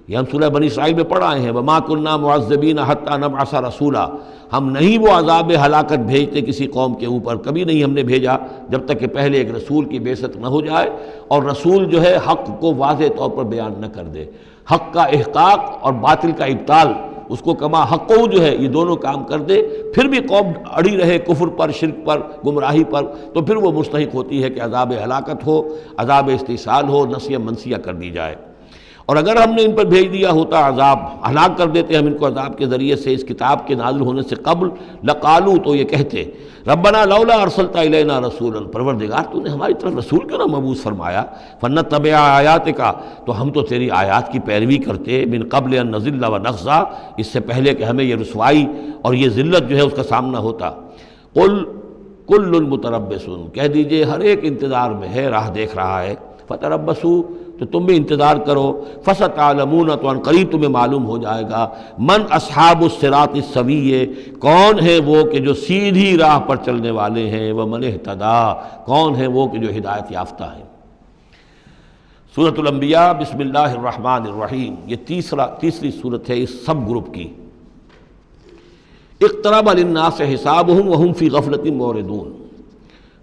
یہ ہم سورہ بنی اسرائیل میں پڑھ آئے ہیں، وَمَا كُنَّا مُعَذِّبِينَ حَتَّىٰ نَبْعَثَ رَسُولًا، ہم نہیں وہ عذاب ہلاکت بھیجتے کسی قوم کے اوپر، کبھی نہیں ہم نے بھیجا جب تک کہ پہلے ایک رسول کی بعثت نہ ہو جائے، اور رسول جو ہے حق کو واضح طور پر بیان نہ کر دے، حق کا احقاق اور باطل کا ابطال، اس کو کما حق جو ہے یہ دونوں کام کر دے، پھر بھی قوم اڑی رہے کفر پر، شرک پر، گمراہی پر، تو پھر وہ مستحق ہوتی ہے کہ عذاب ہلاکت ہو، عذاب استحصال ہو، نسیہ منسیہ کر دی جائے۔ اور اگر ہم نے ان پر بھیج دیا ہوتا عذاب، ہلاک کر دیتے ہم ان کو عذاب کے ذریعے سے اس کتاب کے نازل ہونے سے قبل، لقالو، تو یہ کہتے ربنا لولا ارسلت الینا رسولا، پروردگار تو نے ہماری طرف رسول کیوں نہ مبعوث فرمایا، فنتبع آیاتک، تو ہم تو تیری آیات کی پیروی کرتے، من قبل ان نذل ونخزى، اس سے پہلے کہ ہمیں یہ رسوائی اور یہ ذلت جو ہے اس کا سامنا ہوتا۔ قل کل متربص، کہہ دیجئے ہر ایک انتظار میں ہے، راہ دیکھ رہا ہے، فتربصوا، تو تم بھی انتظار کرو، فستعلمون، تو ان قریب تمہیں معلوم ہو جائے گا، من اصحاب الصراط السوی، کون ہے وہ کہ جو سیدھی راہ پر چلنے والے ہیں، ومن اہتدی، کون ہے وہ کہ جو ہدایت یافتہ ہیں۔ سورۃ الانبیاء، بسم اللہ الرحمن الرحیم، یہ تیسری سورت ہے اس سب گروپ کی۔ اقترب للناس حسابهم وهم فی غفلۃ معرضون،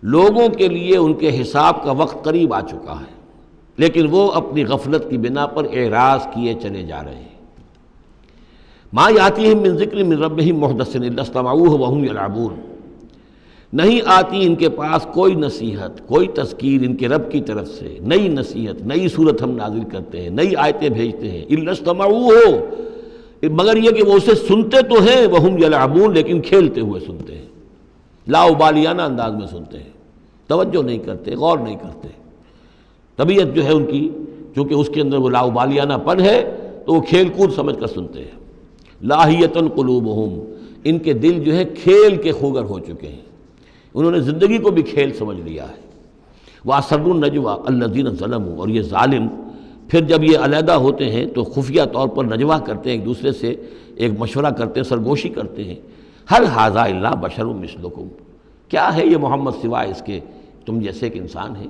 لوگوں کے لیے ان کے حساب کا وقت قریب آ چکا ہے لیکن وہ اپنی غفلت کی بنا پر اعراض کیے چلے جا رہے ہیں۔ ما یاتیہم من ذکر من ربہم محدث الا استمعوہ وہم یلعبون، نہیں آتی ان کے پاس کوئی نصیحت، کوئی تذکیر ان کے رب کی طرف سے، نئی نصیحت، نئی صورت ہم نازل کرتے ہیں، نئی آیتیں بھیجتے ہیں، الا استمعوہ، مگر یہ کہ وہ اسے سنتے تو ہیں، وہم یلعبون، لیکن کھیلتے ہوئے سنتے ہیں، لا ابالیانہ انداز میں سنتے ہیں، توجہ نہیں کرتے، غور نہیں کرتے۔ طبیعت جو ہے ان کی، چونکہ اس کے اندر وہ لا ابالیانہ پن ہے، تو وہ کھیل کود سمجھ کر سنتے ہیں۔ لاہیۃ قلوبہم، ان کے دل جو ہے کھیل کے خوگر ہو چکے ہیں، انہوں نے زندگی کو بھی کھیل سمجھ لیا ہے۔ وَأَسَرُّوا النَّجْوَىٰ الَّذِينَ ظَلَمُوا، اور یہ ظالم پھر جب یہ علیحدہ ہوتے ہیں تو خفیہ طور پر نجوہ کرتے ہیں، ایک دوسرے سے ایک مشورہ کرتے ہیں، سرگوشی کرتے ہیں، هَلْ هَٰذَا إِلَّا بَشَرٌ مِثْلُكُمْ، کیا ہے یہ محمد سوائے اس کے تم جیسے ایک انسان ہے۔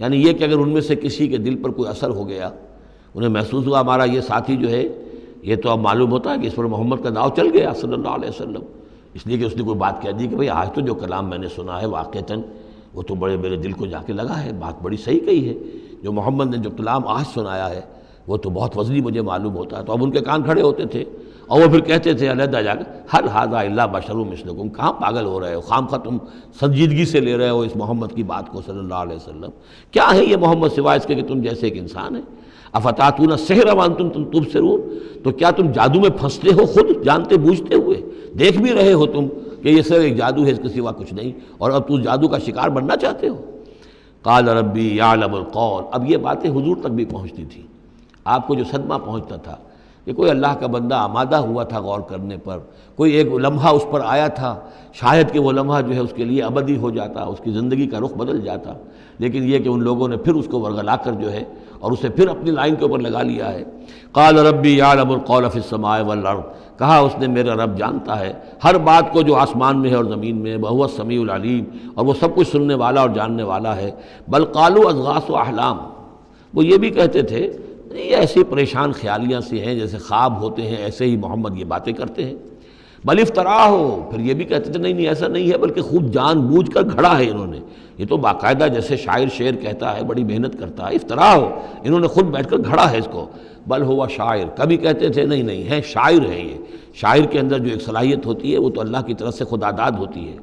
یعنی یہ کہ اگر ان میں سے کسی کے دل پر کوئی اثر ہو گیا، انہیں محسوس ہوا ہمارا یہ ساتھی جو ہے، یہ تو اب معلوم ہوتا ہے کہ اس پر محمد کا داؤ چل گیا صلی اللہ علیہ وسلم، اس لیے کہ اس نے کوئی بات کہہ دی کہ بھئی آج تو جو کلام میں نے سنا ہے واقعتاً وہ تو بڑے میرے دل کو جا کے لگا ہے، بات بڑی صحیح کہی ہے، جو محمد نے جو کلام آج سنایا ہے وہ تو بہت وزنی مجھے معلوم ہوتا ہے۔ تو اب ان کے کان کھڑے ہوتے تھے اور وہ پھر کہتے تھے علیحدہ جا کے، هَلْ هَٰذَا إِلَّا بَشَرٌ مِثْلُكُمْ، کہاں پاگل ہو رہے ہو، خامخواہ تم سنجیدگی سے لے رہے ہو اس محمد کی بات کو صلی اللہ علیہ وسلم، کیا ہے یہ محمد سوائے اس کے کہ تم جیسے ایک انسان ہے۔ افتاتون السحر وانتم تبصرون، تو کیا تم جادو میں پھنستے ہو خود جانتے بوجھتے ہوئے، دیکھ بھی رہے ہو تم کہ یہ صرف ایک جادو ہے، اس کے سوا کچھ نہیں، اور اب تم جادو کا شکار بننا چاہتے ہو۔ قال ربی یعلم القول، اب یہ باتیں حضور تک بھی پہنچتی تھی، آپ کو جو صدمہ پہنچتا تھا کہ کوئی اللہ کا بندہ آمادہ ہوا تھا غور کرنے پر، کوئی ایک لمحہ اس پر آیا تھا، شاید کہ وہ لمحہ جو ہے اس کے لیے ابدی ہو جاتا، اس کی زندگی کا رخ بدل جاتا، لیکن یہ کہ ان لوگوں نے پھر اس کو ورگلا کر جو ہے اور اسے پھر اپنی لائن کے اوپر لگا لیا ہے۔ قال ربی یعلم القول فی السماء والارض، کہا اس نے میرا رب جانتا ہے ہر بات کو جو آسمان میں ہے اور زمین میں ہے، وہو السمیع العلیم، اور وہ سب کچھ سننے والا اور جاننے والا ہے۔ بل قالوا اضغاث احلام، وہ یہ بھی کہتے تھے یہ ایسی پریشان خیالیاں سی ہیں جیسے خواب ہوتے ہیں، ایسے ہی محمد یہ باتیں کرتے ہیں۔ بل افطرا ہو، پھر یہ بھی کہتے تھے نہیں ایسا نہیں ہے، بلکہ خوب جان بوجھ کر گھڑا ہے انہوں نے، یہ تو باقاعدہ جیسے شاعر شعر کہتا ہے بڑی محنت کرتا ہے، افطرا ہو، انہوں نے خود بیٹھ کر گھڑا ہے اس کو۔ بل ہوا شاعر، کبھی کہتے تھے نہیں ہے شاعر ہے، یہ شاعر کے اندر جو ایک صلاحیت ہوتی ہے وہ تو اللہ کی طرف سے خدا داد ہوتی ہے۔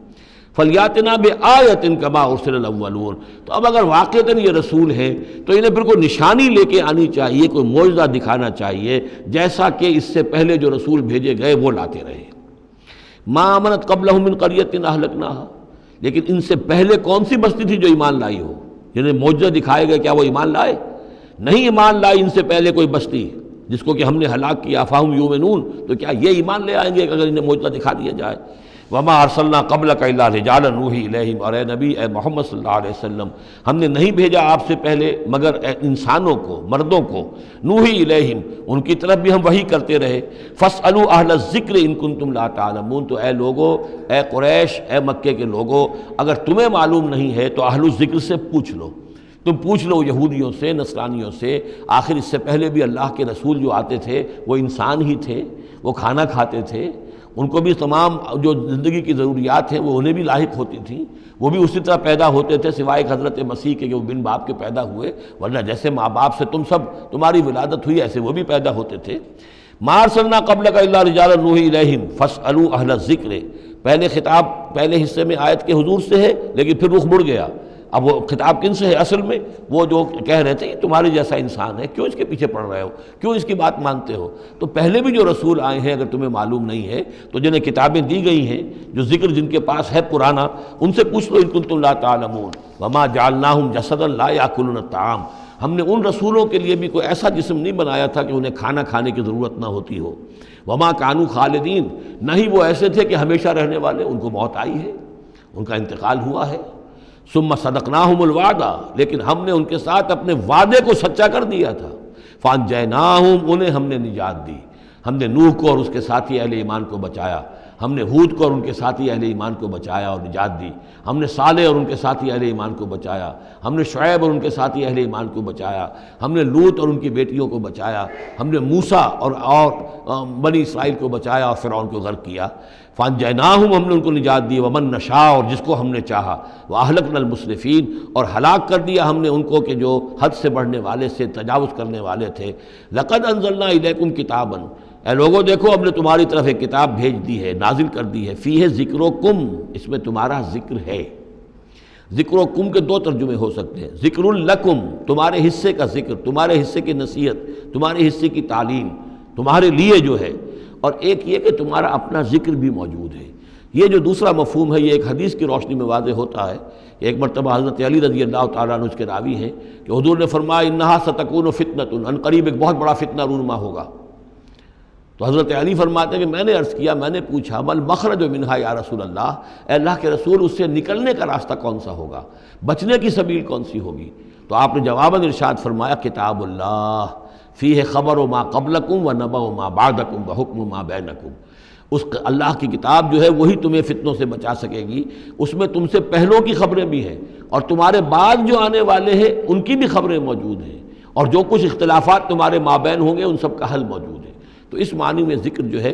فلیاتنا بآیۃ کما ارسل الاولون، تو اب اگر واقعتاً یہ رسول ہیں تو انہیں پھر کوئی نشانی لے کے آنی چاہیے، کوئی معجزہ دکھانا چاہیے، جیسا کہ اس سے پہلے جو رسول بھیجے گئے وہ لاتے رہے۔ ما آمنت قبلہم من قریۃ اہلکناہا، لیکن ان سے پہلے کون سی بستی تھی جو ایمان لائی ہو، جنہیں معجزہ دکھائے گئے، کیا وہ ایمان لائے؟ نہیں ایمان لائی ان سے پہلے کوئی بستی جس کو کہ ہم نے ہلاک کیا، فہم یؤمنون، تو کیا یہ ایمان لے آئیں گے اگر انہیں معجزہ دکھا دیا جائے؟ وما ارسلنا قبلک الا رجالا نوحی الیہم، اور اے نبی اے محمد صلی اللہ علیہ وسلم، ہم نے نہیں بھیجا آپ سے پہلے مگر انسانوں کو، مردوں کو، نوحی الیہم، ان کی طرف بھی ہم وحی کرتے رہے۔ فاسألوا اہل الذکر ان کنتم لا تعلمون، تو اے لوگو، اے قریش، اے مکے کے لوگو، اگر تمہیں معلوم نہیں ہے تو اہل الذکر سے پوچھ لو، تم پوچھ لو یہودیوں سے، نصرانیوں سے، آخر اس سے پہلے بھی اللہ کے رسول جو آتے تھے وہ انسان ہی تھے، وہ کھانا کھاتے تھے، ان کو بھی تمام جو زندگی کی ضروریات ہیں وہ انہیں بھی لاحق ہوتی تھیں، وہ بھی اسی طرح پیدا ہوتے تھے سوائے حضرت مسیح کے کہ وہ بن باپ کے پیدا ہوئے، ورنہ جیسے ماں باپ سے تم سب تمہاری ولادت ہوئی ایسے وہ بھی پیدا ہوتے تھے۔ ما ارسلنا قبلک الا رجالا نوحی الیہم فاسألوا اہل الذکر، پہلے خطاب پہلے حصے میں آیت کے حضور سے ہے، لیکن پھر رخ مڑ گیا، اب وہ خطاب کن سے ہے؟ اصل میں وہ جو کہہ رہے تھے یہ تمہارے جیسا انسان ہے، کیوں اس کے پیچھے پڑ رہے ہو، کیوں اس کی بات مانتے ہو؟ تو پہلے بھی جو رسول آئے ہیں اگر تمہیں معلوم نہیں ہے تو جنہیں کتابیں دی گئی ہیں، جو ذکر جن کے پاس ہے پرانا، ان سے پوچھ لو ان کنتم لا تعلمون۔ وما جعلناہم جسدا لا یاکلون الطعام، ہم نے ان رسولوں کے لیے بھی کوئی ایسا جسم نہیں بنایا تھا کہ انہیں کھانا کھانے کی ضرورت نہ ہوتی ہو۔ وما کانوا خالدین، نہ ہی وہ ایسے تھے کہ ہمیشہ رہنے والے، ان کو موت آئی ہے، ان کا انتقال ہوا ہے۔ ثم صدقناہم الوعدہ، لیکن ہم نے ان کے ساتھ اپنے وعدے کو سچا کر دیا تھا۔ فانجیناہم، انہیں ہم نے نجات دی، ہم نے نوح کو اور اس کے ساتھی اہل ایمان کو بچایا، ہم نے ہود کو اور ان کے ساتھی اہل ایمان کو بچایا اور نجات دی، ہم نے صالح اور ان کے ساتھی اہل ایمان کو بچایا، ہم نے شعیب اور ان کے ساتھی اہل ایمان کو بچایا، ہم نے لوط اور ان کی بیٹیوں کو بچایا، ہم نے موسیٰ اور بنی اسرائیل کو بچایا اور فرعون کو غرق کیا۔ فانجیناہم، ہم نے ان کو نجات دی، ومن نشاء، اور جس کو ہم نے چاہا، واہلکنا المسرفین، اور ہلاک کر دیا ہم نے ان کو کہ جو حد سے بڑھنے والے سے تجاوز کرنے والے تھے۔ لقد انزلنا الیکم کتابا، اے لوگوں دیکھو ہم نے تمہاری طرف ایک کتاب بھیج دی ہے، نازل کر دی ہے، فیہ ذکرکم، اس میں تمہارا ذکر ہے۔ ذکرکم کے دو ترجمے ہو سکتے ہیں، ذکر لکم، تمہارے حصے کا ذکر، تمہارے حصے کی نصیحت، تمہارے حصے کی تعلیم، تمہارے لیے جو ہے، اور ایک یہ کہ تمہارا اپنا ذکر بھی موجود ہے۔ یہ جو دوسرا مفہوم ہے یہ ایک حدیث کی روشنی میں واضح ہوتا ہے۔ ایک مرتبہ حضرت علی رضی اللہ تعالیٰ عنہ اس کے راوی ہیں کہ حضور نے فرمایا انہا ستکون فتنۃ، ان قریب ایک بہت بڑا فتنہ رونما ہوگا۔ تو حضرت علی فرماتے ہیں کہ میں نے عرض کیا، میں نے پوچھا مل مخرج منہا یا رسول اللہ، اے اللہ کے رسول اس سے نکلنے کا راستہ کون سا ہوگا، بچنے کی سبیل کون سی ہوگی؟ تو آپ نے جواباً ارشاد فرمایا کتاب اللہ فیہ خبر ما قبلکم و نبأ ما بعدکم و حکم ما بینکم۔ اس اللہ کی کتاب جو ہے وہی تمہیں فتنوں سے بچا سکے گی، اس میں تم سے پہلوں کی خبریں بھی ہیں اور تمہارے بعد جو آنے والے ہیں ان کی بھی خبریں موجود ہیں، اور جو کچھ اختلافات تمہارے مابین ہوں گے ان سب کا حل موجود ہے۔ تو اس معنی میں ذکر جو ہے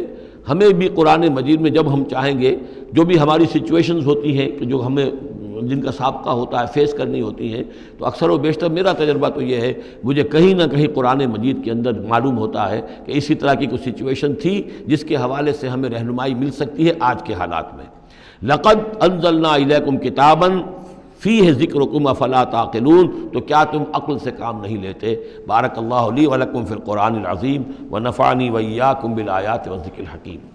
ہمیں بھی قرآن مجید میں جب ہم چاہیں گے، جو بھی ہماری سچویشنز ہوتی ہیں کہ جو ہمیں جن کا سابقہ ہوتا ہے فیس کرنی ہوتی ہیں، تو اکثر و بیشتر میرا تجربہ تو یہ ہے، مجھے کہیں نہ کہیں قرآن مجید کے اندر معلوم ہوتا ہے کہ اسی طرح کی کوئی سچویشن تھی جس کے حوالے سے ہمیں رہنمائی مل سکتی ہے آج کے حالات میں۔ لقد انزلنا الیکم کتابا فیہ ذکرکم افلا تعقلون، تو کیا تم عقل سے کام نہیں لیتے؟ بارک اللہ لی ولکم فی القرآن العظیم ونفعنی وایاکم بالآیات والذکر الحکیم۔